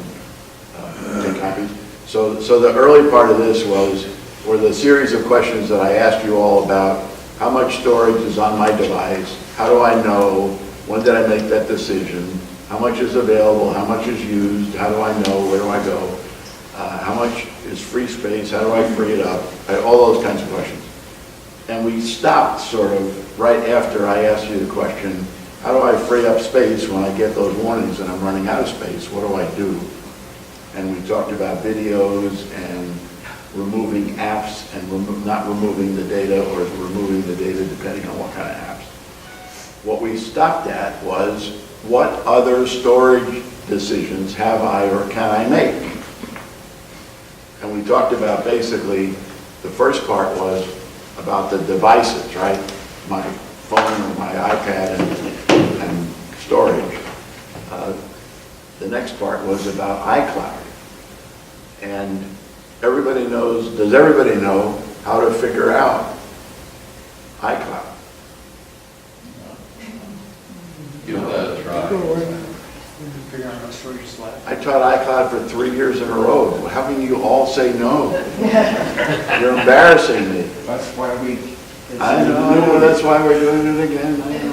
and take copies. So the early part of this were the series of questions that I asked you all about how much storage is on my device, how do I know, when did I make that decision, how much is available, how much is used, how do I know, where do I go, how much is free space, how do I free it up, all those kinds of questions. And we stopped sort of right after I asked you the question, how do I free up space when I get those warnings that I'm running out of space, what do I do? And we talked about videos and removing apps and not removing the data or removing the data depending on what kind of apps. What we stopped at was, what other storage decisions have I or can I make? And we talked about basically, the first part was about the devices, right? My phone or my iPad and storage. The next part was about iCloud. And everybody knows, does everybody know how to figure out iCloud? Give that a try. I taught iCloud for 3 years in a row. How can you all say no? You're embarrassing me. That's why we. I know, that's why we're doing it again. I know.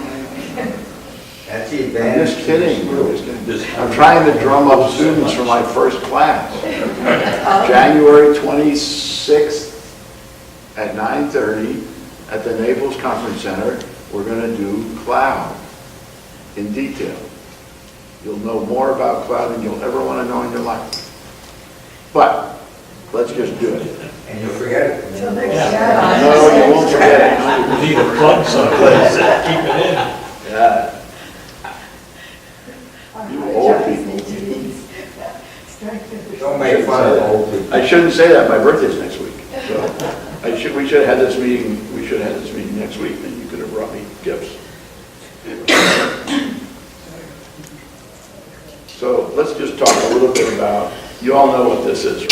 That's the I'm advantage. just kidding. I'm trying to drum up students for my first class. January 26th at 9:30 at the Naples Conference Center, we're going to do cloud in detail. You'll know more about cloud than you'll ever want to know in your life. But let's just do it. And you'll forget it. No, you won't forget it. Need a plug someplace, keep it in. Yeah. You old people. Don't make fun of the old people. I shouldn't say that. My birthday's next week. So we should have had this meeting. We should have had this meeting next week, and you could have brought me gifts. So let's just talk a little bit about You all know what this is,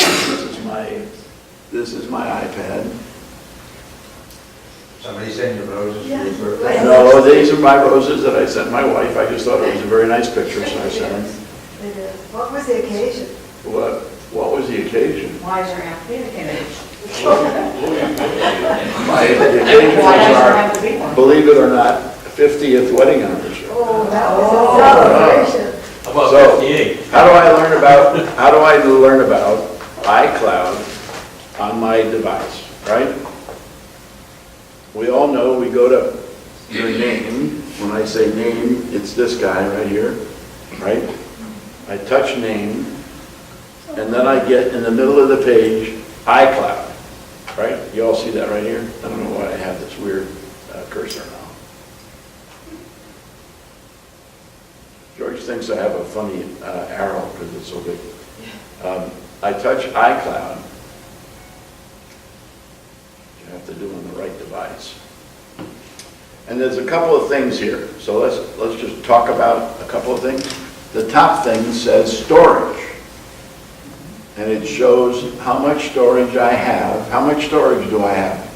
right? This is my iPad. Somebody send you roses for your birthday? No, these are my roses that I sent my wife. I just thought it was a very nice picture, so I sent them. It is. What was the occasion? What was the occasion? Why is your app dedicated? My occasion was our, believe it or not, 50th wedding anniversary. Oh, that was a celebration. How about So, 58? how do I learn about iCloud on my device, right? We all know we go to your name. When I say name, it's this guy right here, right? I touch name, and then I get in the middle of the page, iCloud, right? You all see that right here? I don't know why I have this weird cursor now. George thinks I have a funny arrow because it's so big. I touch iCloud. You have to do on the right device. And there's a couple of things here. So let's just talk about a couple of things. The top thing says storage. And it shows how much storage I have. How much storage do I have?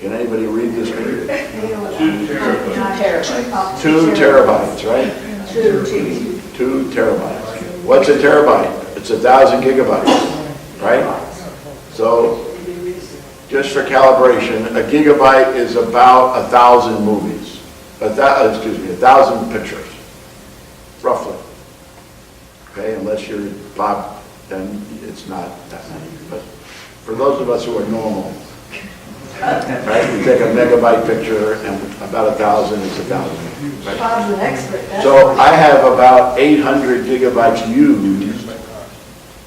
Can anybody read this? 2 terabytes. 2 terabytes, right? 2 terabytes. What's a terabyte? It's 1,000 gigabytes, right? So, just for calibration, a gigabyte is about 1,000 movies. 1,000 pictures, roughly. Okay, unless you're Bob, then it's not that many. But for those of us who are normal, right, we take a megabyte picture and about 1,000 is 1,000. Right? Bob's an expert. That's So why. I have about 800 gigabytes used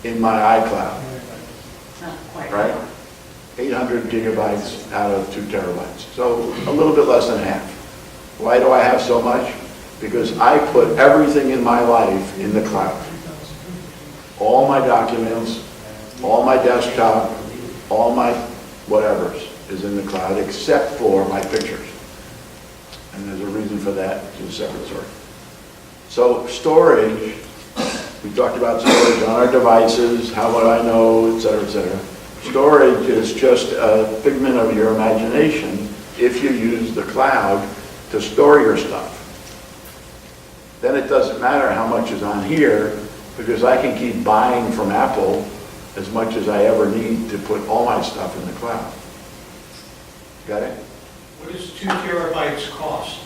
in my iCloud, Not quite. right? 800 gigabytes out of 2 terabytes. So a little bit less than half. Why do I have so much? Because I put everything in my life in the cloud. All my documents, all my desktop, all my whatevers is in the cloud except for my pictures. And there's a reason for that, it's a separate story. So storage, we talked about storage on our devices, how would I know, et cetera, et cetera. Storage is just a figment of your imagination if you use the cloud to store your stuff. Then it doesn't matter how much is on here because I can keep buying from Apple as much as I ever need to put all my stuff in the cloud. Got it? What does 2 terabytes cost?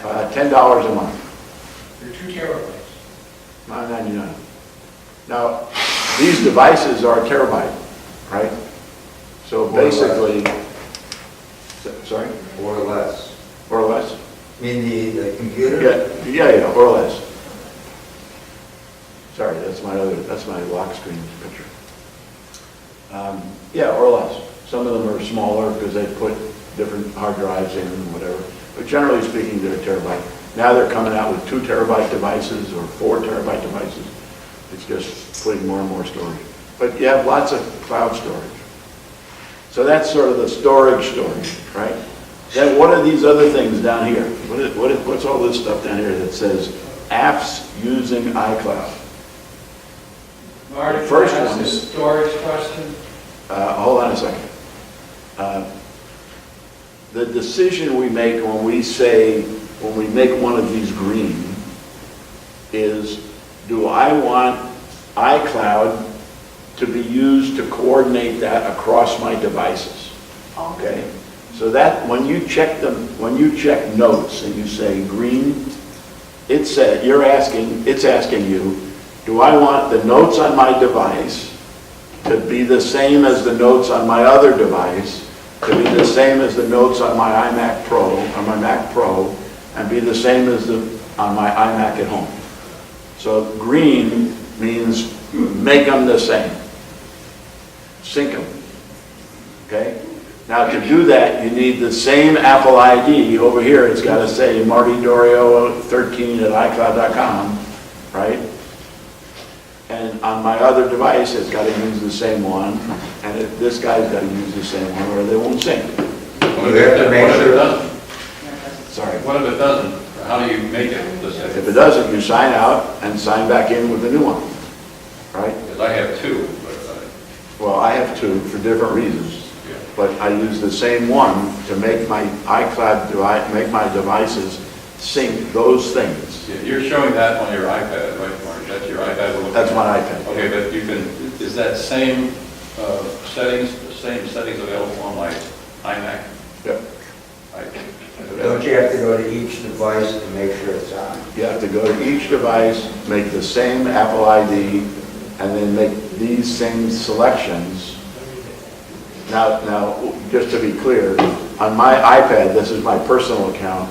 $10 a month, For 2 terabytes? $9.99. Now, these devices are a terabyte, right? So basically, sorry? Or less. Or less? I mean, the computer? Yeah, or less. Sorry, that's my lock screen picture. Yeah, or less. Some of them are smaller because they put different hard drives in and whatever. But generally speaking, they're a terabyte. Now they're coming out with 2 terabyte devices or 4 terabyte devices. It's just putting more and more storage. But you have lots of cloud storage. So that's sort of the storage, right? Then what are these other things down here? What's all this stuff down here that says apps using iCloud? Marty, First can I one ask a is- storage question? Hold on a second. The decision we make when we make one of these green is, do I want iCloud to be used to coordinate that across my devices? Okay? So that when you check notes and you say green, it's asking you, do I want the notes on my device to be the same as the notes on my other device, to be the same as the notes on my iMac Pro, on my Mac Pro, and be the same as on my iMac at home. So green means make them the same. Sync them. Okay? Now to do that, you need the same Apple ID. Over here, it's got to say Marty Dorio 13 at iCloud.com, right? And on my other device, it's got to use the same one. And this guy's got to use the same one or they won't sync. What if it doesn't? Sorry. What if it doesn't? How do you make it the same? If it doesn't, you sign out and sign back in with the new one. right? Because I have two, but, Well, I have two for different reasons, but I use the same one to make my iCloud, make my devices sync those things. yeah, you're showing that on your iPad, right, Mark? That's your iPad we're looking That's at? my iPad. Okay, but you can, is that same settings, the same settings available on my iMac? Yep. Don't you have to go to each device to make sure it's on? You have to go to each device, make the same Apple ID, and then make these same selections. Now, just to be clear, on my iPad, this is my personal account.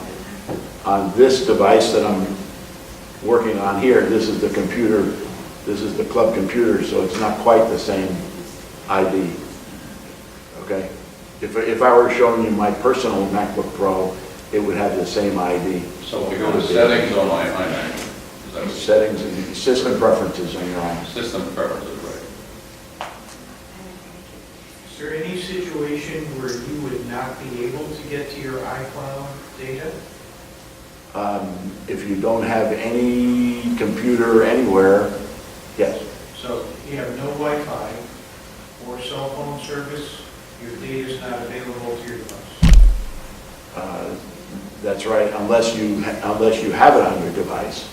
On this device that I'm working on here, this is the computer, this is the club computer, so it's not quite the same ID. Okay? If I were showing you my personal MacBook Pro, it would have the same ID. So if we go to settings on my iMac, is that what Settings and system preferences on your own. system preferences, right? Is there any situation where you would not be able to get to your iCloud data? If you don't have any computer anywhere, yes. So you have no Wi-Fi or cell phone service, your data is not available to your device? That's right, unless you have it on your device.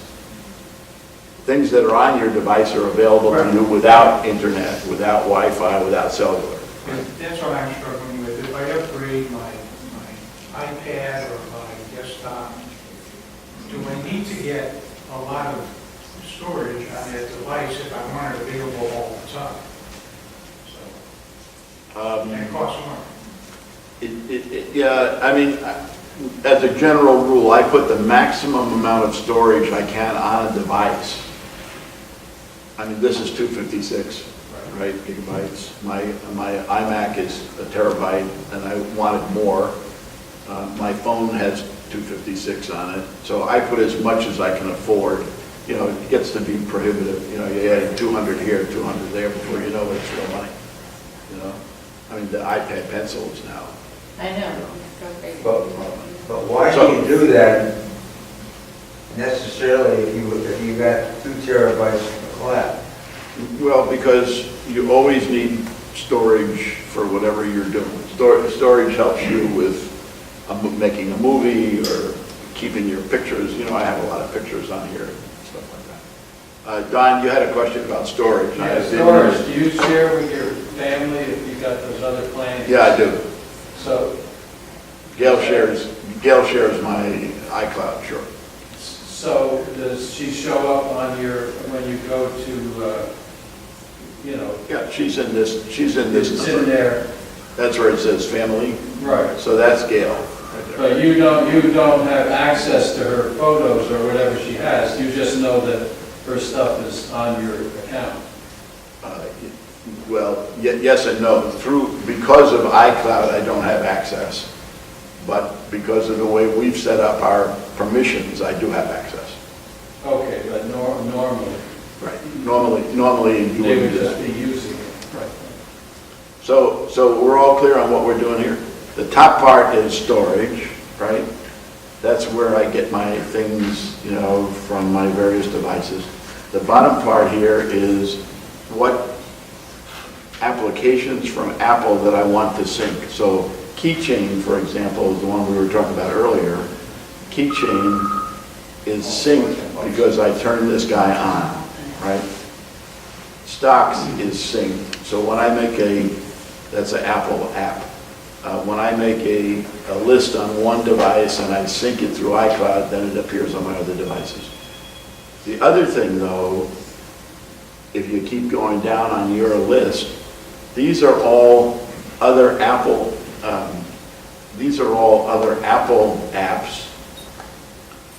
Things that are on your device are available to you without internet, without Wi-Fi, without cellular. That's what I'm struggling with. If I upgrade my iPad or my desktop, do I need to get a lot of storage on that device if I want it available all the time? So, and it costs more. Yeah, I mean, as a general rule, I put the maximum amount of storage I can on a device. I mean, this is 256, right, gigabytes. My iMac is a terabyte, and I wanted more. My phone has 256 on it, so I put as much as I can afford. You know, it gets to be prohibitive. You know, you're adding 200 here, 200 there before you know it's real money. You know, I mean, the iPad pencils now. I know. But why do you do that necessarily if you got 2 terabytes of cloud? Well, because you always need storage for whatever you're doing. Storage helps you with making a movie or keeping your pictures. You know, I have a lot of pictures on here and stuff like that. Don, you had a question about storage. Yeah, storage, do you share with your family if you got those other plans? Yeah, I do. So, Gail shares my iCloud, sure. so does she show up on your, when you go to, you know? Yeah, she's in this It's number. in there. That's where it says family. Right. So that's Gail. Right there. But you don't have access to her photos or whatever she has. You just know that her stuff is on your account. Well, yes and no. Because of iCloud, I don't have access. But because of the way we've set up our permissions, I do have access. Okay, but normally, Right. Normally you they would would just be using it. Right. So we're all clear on what we're doing here? The top part is storage, right? That's where I get my things, you know, from my various devices. The bottom part here is what applications from Apple that I want to sync. So Keychain, for example, is the one we were talking about earlier. Keychain is synced because I turned this guy on, right? Stocks is synced. So when I make that's an Apple app. When I make a list on one device and I sync it through iCloud, then it appears on my other devices. The other thing, though, if you keep going down on your list, these are all other Apple apps.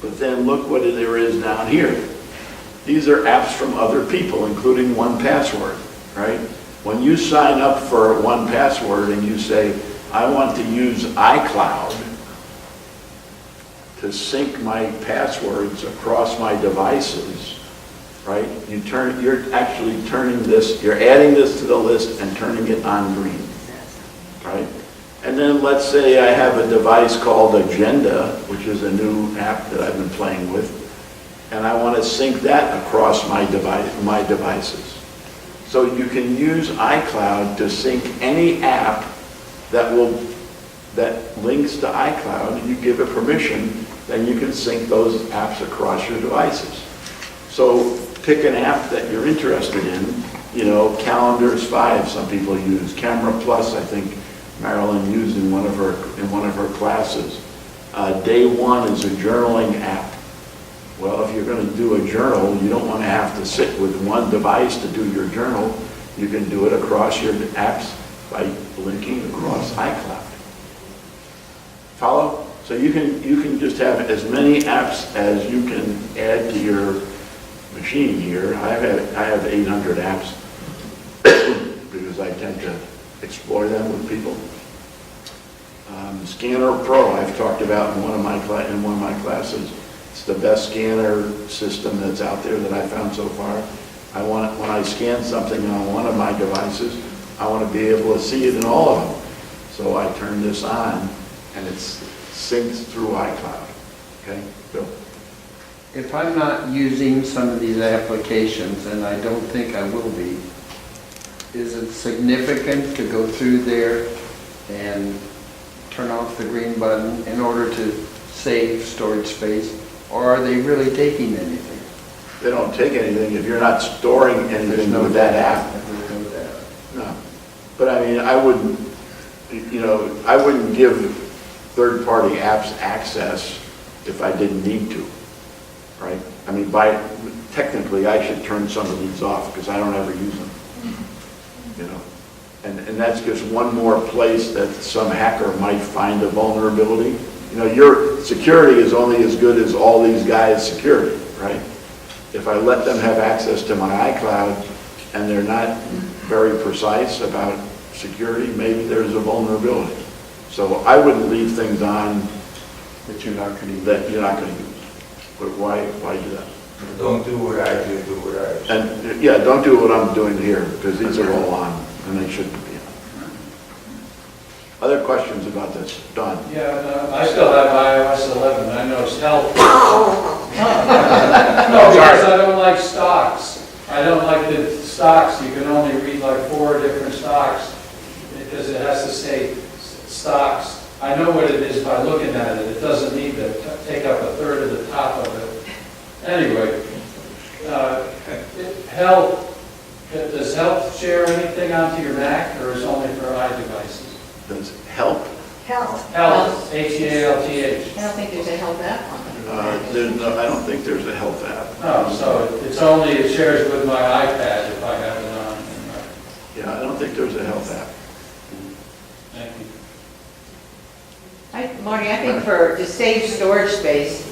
But then look what there is down here. These are apps from other people, including 1Password, right? When you sign up for 1Password and you say, I want to use iCloud to sync my passwords across my devices, right? You're actually you're adding this to the list and turning it on green, right? And then let's say I have a device called Agenda, which is a new app that I've been playing with, and I want to sync that across my devices. So you can use iCloud to sync any app that links to iCloud. You give it permission, then you can sync those apps across your devices. So pick an app that you're interested in. You know, Calendars 5, some people use. Camera Plus, I think Marilyn used in one of her classes. Day One is a journaling app. Well, if you're going to do a journal, you don't want to have to sit with one device to do your journal. You can do it across your apps by linking across iCloud. Follow? So you can just have as many apps as you can add to your machine here. I have 800 apps because I tend to explore them with people. Scanner Pro, I've talked about in one of my classes. It's the best scanner system that's out there that I found so far. When I scan something on one of my devices, I want to be able to see it in all of them. So I turn this on, and it's synced through iCloud. Okay, Bill? If I'm not using some of these applications, and I don't think I will be, is it significant to go through there and turn off the green button in order to save storage space, or are they really taking anything? They don't take anything if you're not storing anything with that app. There's no data. No. But I mean, I wouldn't give third-party apps access if I didn't need to, right? I mean, technically, I should turn some of these off because I don't ever use them, you know? And that's just one more place that some hacker might find a vulnerability. You know, your security is only as good as all these guys' security, right? If I let them have access to my iCloud and they're not very precise about security, maybe there's a vulnerability. So I wouldn't leave things on That you're not going to use. that you're not going to use. But why do that? Don't do what I do, do what I do. And yeah, don't do what I'm doing here because these are all on and they shouldn't be on. Other questions about this? Don? Yeah, no, I still have iOS 11, I know it's helpful. No, because I don't like stocks. I don't like the stocks, you can only read like 4 different stocks because it has to say stocks. I know what it is by looking at it, it doesn't need to take up a third of the top of it. Anyway, does Health share anything onto your Mac or is it only for iDevices? Does help? Health. Health, H-E-A-L-T-H. I don't think there's a health app on it. I don't think there's a health app. No, so it shares with my iPad if I have it on. Yeah, I don't think there's a health app. Thank you. Marty, I think to save storage space,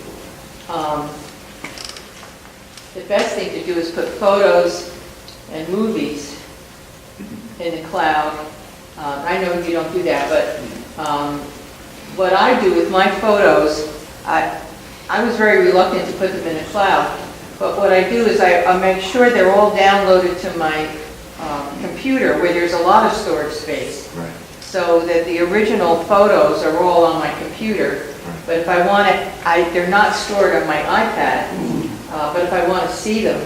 the best thing to do is put photos and movies in the cloud. I know you don't do that, but what I do with my photos, I was very reluctant to put them in the cloud, but what I do is I make sure they're all downloaded to my computer where there's a lot of storage space. Right. So that the original photos are all on my computer, but if I want it, they're not stored on my iPad, but if I want to see them,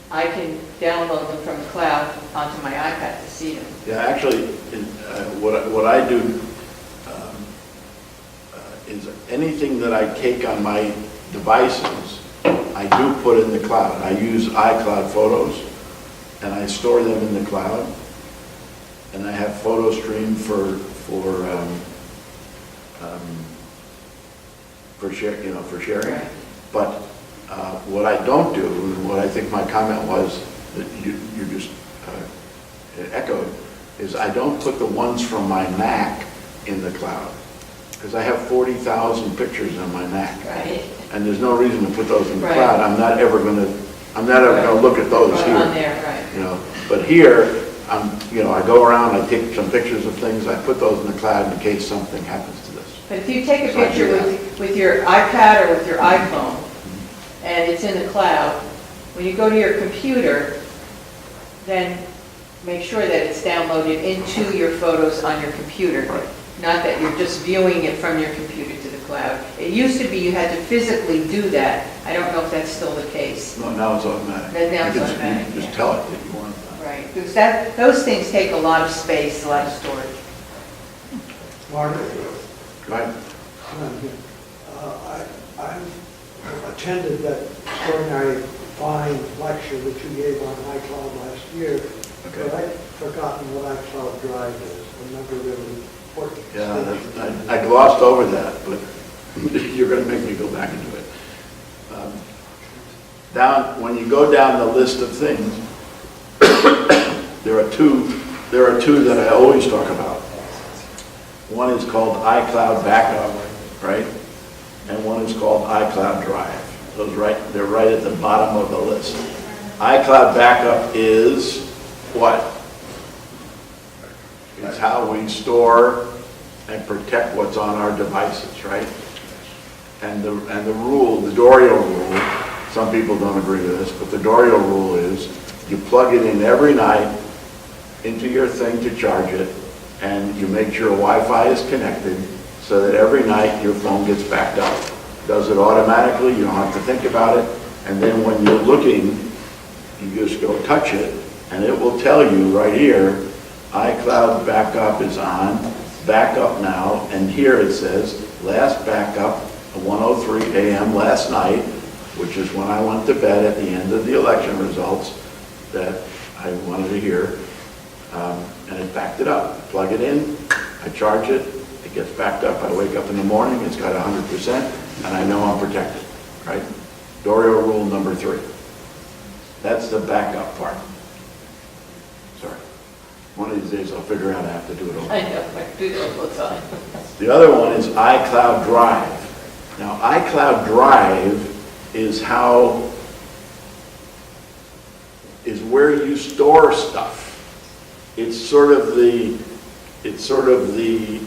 I can download them from the cloud onto my iPad to see them. Yeah, actually, what I do is anything that I take on my devices, I do put in the cloud. I use iCloud Photos, and I store them in the cloud. And I have PhotoStream for sharing. Right. But what I don't do, and what I think my comment was that you just echoed, is I don't put the ones from my Mac in the cloud because I have 40,000 pictures on my Mac, Right. and there's no reason to put those in the Right. cloud. I'm not ever going to look at those Right here. on there, right. You know, but here, I go around, I take some pictures of things, I put those in the cloud in case something happens to this. But if you take a So I do picture that. with your iPad or with your iPhone, and it's in the cloud, when you go to your computer, then make sure that it's downloaded into your photos on your computer. Right. Not that you're just viewing it from your computer to the cloud. cloud. It used to be you had to physically do that. I don't know if that's still the case. No, now it's automatic. Now it's You can automatic, Just yeah. tell it that you want it. Right, because those things take a lot of space, a lot of storage. Marty, Go ahead. I attended that extraordinary fine lecture that you gave on iCloud last year, Okay. but I've forgotten what iCloud Drive is. Remember, really important. Yeah, I glossed over that, but you're going to make me go back into it. When you go down the list of things, there are two that I always talk about. One is called iCloud Backup, right? And one is called iCloud Drive. They're right at the bottom of the list. iCloud Backup is what? It's how we store and protect what's on our devices, right? And the rule, the Dorio rule, some people don't agree with this, but the Dorio rule is you plug it in every night into your thing to charge it, and you make sure Wi-Fi is connected so that every night your phone gets backed up. Does it automatically, you don't have to think about it, and then when you're looking, you just go touch it, and it will tell you right here, iCloud backup is on, backup now, and here it says, last backup, 1:03 a.m. last night, which is when I went to bed at the end of the election results that I wanted to hear, and it backed it up. Plug it in, I charge it, it gets backed up, I wake up in the morning, it's got 100%, and I know I'm protected, right? Dorio rule number 3. That's the backup part. Sorry. One of these days I'll figure out I have to do it all. I know, I do that all the time. The other one is iCloud Drive. Now, iCloud Drive is where you store stuff. It's sort of the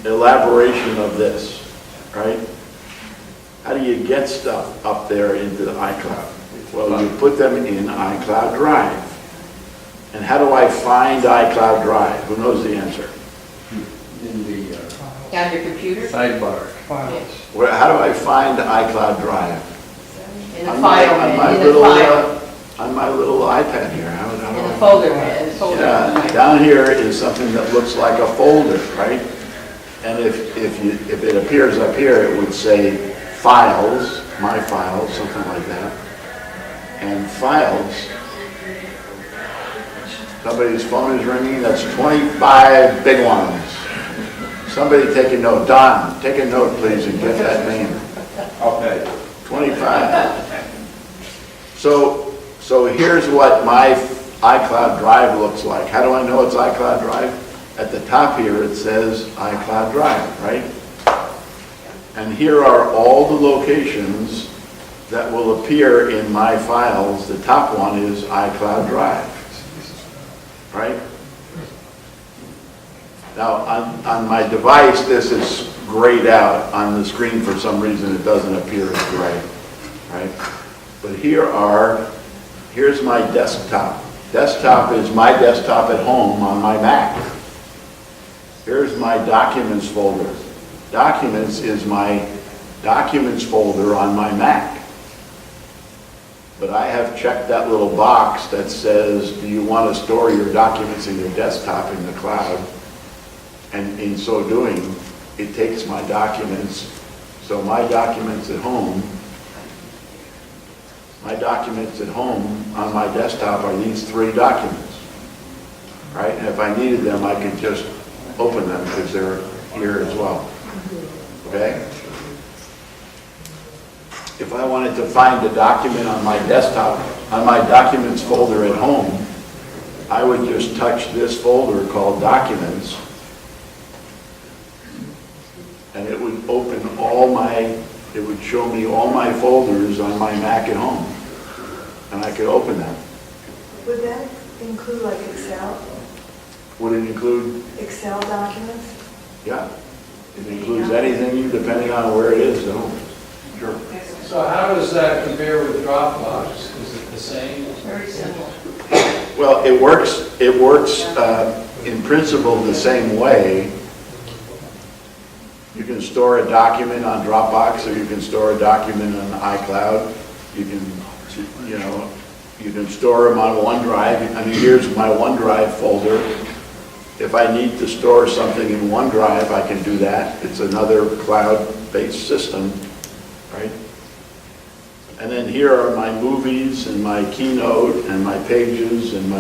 elaboration of this, right? How do you get stuff up there into the iCloud? Well, you put them in iCloud Drive. And how do I find iCloud Drive? Who knows the answer? In the On your computer? sidebar. How do I find iCloud Drive? In the file menu, On my little iPad here. in the folder menu. Yeah, down here is something that looks like a folder, right? And if it appears up here, it would say files, my files, something like that. And files, somebody's phone is ringing, that's 25 big ones. Somebody take a note. Don, take a note, please, and get that name. Okay. 25. So here's what my iCloud Drive looks like. How do I know it's iCloud Drive? At the top here, it says iCloud Drive, right? And here are all the locations that will appear in my files. The top one is iCloud Drive, right? Now, on my device, this is grayed out. On the screen, for some reason, it doesn't appear as gray, right? But here's my desktop. Desktop is my desktop at home on my Mac. Here's my documents folder. Documents is my documents folder on my Mac. But I have checked that little box that says, do you want to store your documents in your desktop in the cloud? And in so doing, it takes my documents. So my documents at home on my desktop are these 3 documents, right? And if I needed them, I could just open them because they're here as well, okay? If I wanted to find a document on my desktop, on my documents folder at home, I would just touch this folder called Documents, and it would it would show me all my folders on my Mac at home, and I could open them. Would that include like Excel? Would it include? Excel documents? Yeah. It includes anything depending on where it is at home. Sure. So how does that compare with Dropbox? Is it the same? Very simple. Well, it works in principle the same way. You can store a document on Dropbox, or you can store a document on iCloud. You can, you know, you can store them on OneDrive. I mean, here's my OneDrive folder. If I need to store something in OneDrive, I can do that. It's another cloud-based system, right? And then here are my movies and my Keynote and my pages and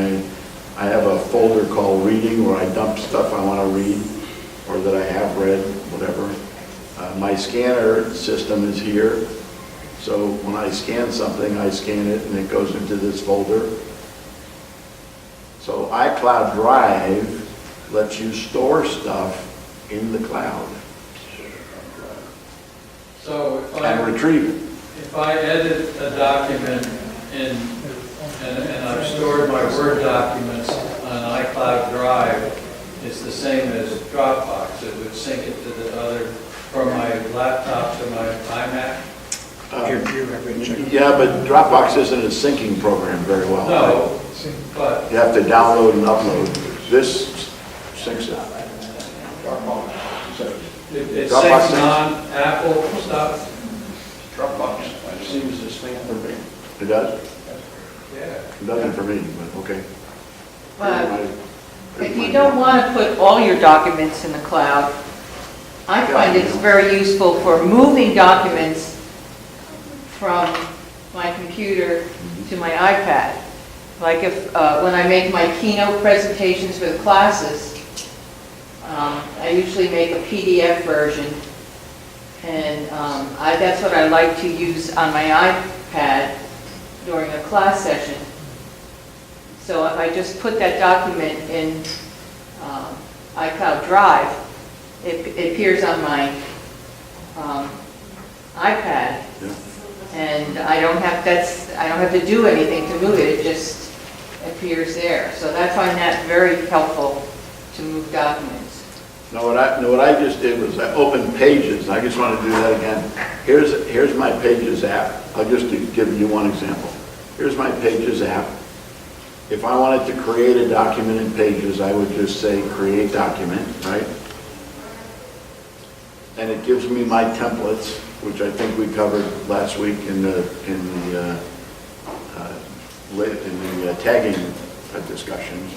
I have a folder called Reading where I dump stuff I want to read or that I have read, whatever. My scanner system is here. So when I scan something, I scan it and it goes into this folder. So iCloud Drive lets you store stuff in the cloud So and retrieve it. if I edit a document and I've stored my Word documents on iCloud Drive, it's the same as Dropbox. It would sync it to the other, from my laptop to my iMac. Yeah, but Dropbox isn't a syncing program very well. No, but You have to download and upload. This syncs it. it Dropbox syncs syncs. non-Apple stuff. Dropbox seems to stay for me. It does? Yeah. It doesn't for me, but okay. But if you don't want to put all your documents in the cloud, I find it's very useful for moving documents from my computer to my iPad. Like if, when I make my keynote presentations for the classes, I usually make a PDF version, and that's what I like to use on my iPad during a class session. So if I just put that document in iCloud Drive, it appears on my iPad, and I don't have to do anything to move it. It just appears there. So I find that very helpful to move documents. No, what I just did was I opened Pages. I just want to do that again. Here's my Pages app. I'll just give you one example. Here's my Pages app. If I wanted to create a document in Pages, I would just say Create Document, right? And it gives me my templates, which I think we covered last week in the tagging discussions.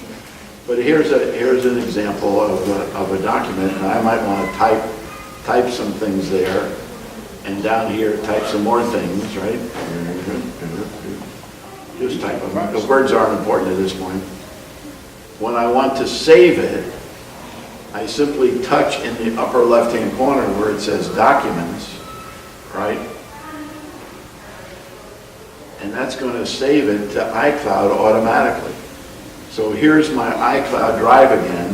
But here's an example of a document, and I might want to type some things there, and down here type some more things, right? Just type them. The words aren't important at this point. When I want to save it, I simply touch in the upper left-hand corner where it says Documents, right? And that's going to save it to iCloud automatically. So here's my iCloud Drive again.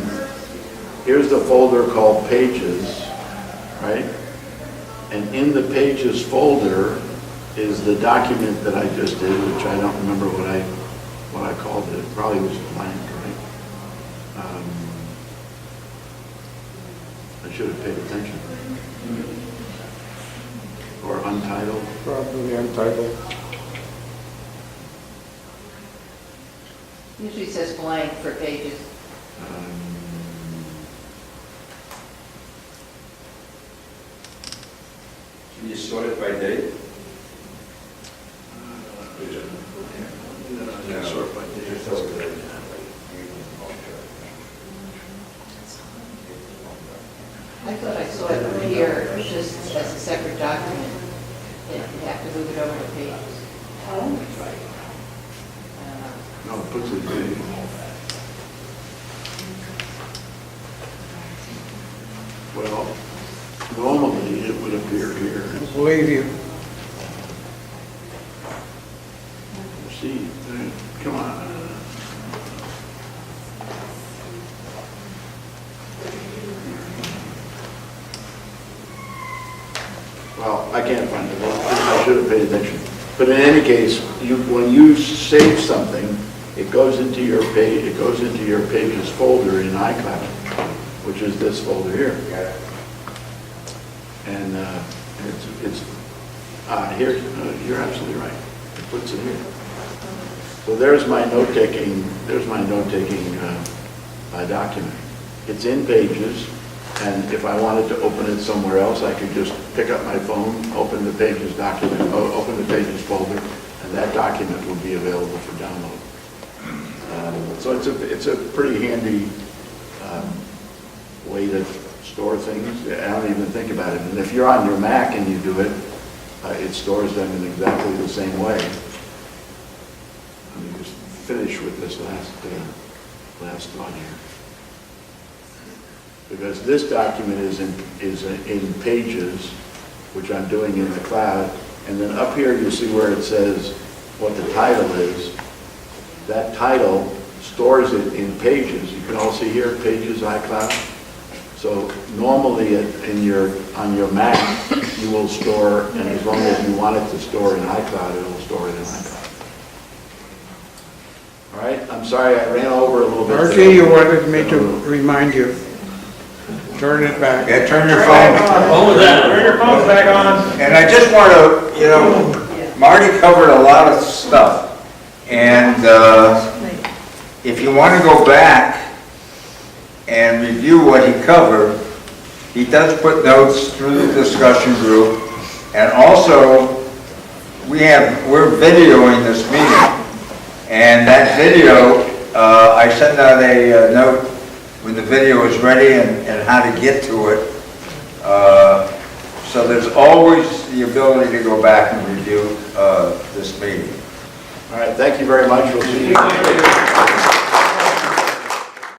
Here's the folder called Pages, right? And in the Pages folder is the document that I just did, which I don't remember what I called it. It probably was blank, right? I should have paid attention. Or untitled. Probably untitled. Usually says blank for Pages. Can you sort it by date? Sort by date. I thought I saw it over here, just as a separate document. You have to move it over to Pages. No, it puts it in. Well, normally it would appear here. I believe you. See, come on. Well, I can't find it. I should have paid attention. But in any case, when you save something, it goes into your page. It goes into your Pages folder in iCloud, which is this folder here. And it's here. You're absolutely right. It puts it here. So there's my note-taking. There's my note-taking document. It's in Pages. And if I wanted to open it somewhere else, I could just pick up my phone, open the Pages document, open the Pages folder, and that document will be available for download. So it's a pretty handy way to store things. I don't even think about it. And if you're on your Mac and you do it, it stores them in exactly the same way. Let me just finish with this last thought here. Because this document is in Pages, which I'm doing in the cloud, and then up here you see where it says what the title is. That title stores it in Pages. You can all see here, Pages iCloud. So normally on your Mac, you will store, and as long as you want it to store in iCloud, it will store it in iCloud. All right, I'm sorry I ran over a little bit. Marty, you wanted me to remind you. Turn it back. Yeah, turn your phone. Turn your phones back on. And I just want to, Marty covered a lot of stuff. And if you want to go back and review what he covered, he does put notes through the discussion group. And also, we're videoing this meeting. And that video, I sent out a note when the video is ready and how to get to it. So there's always the ability to go back and review this meeting. All right, thank you very much. We'll see you.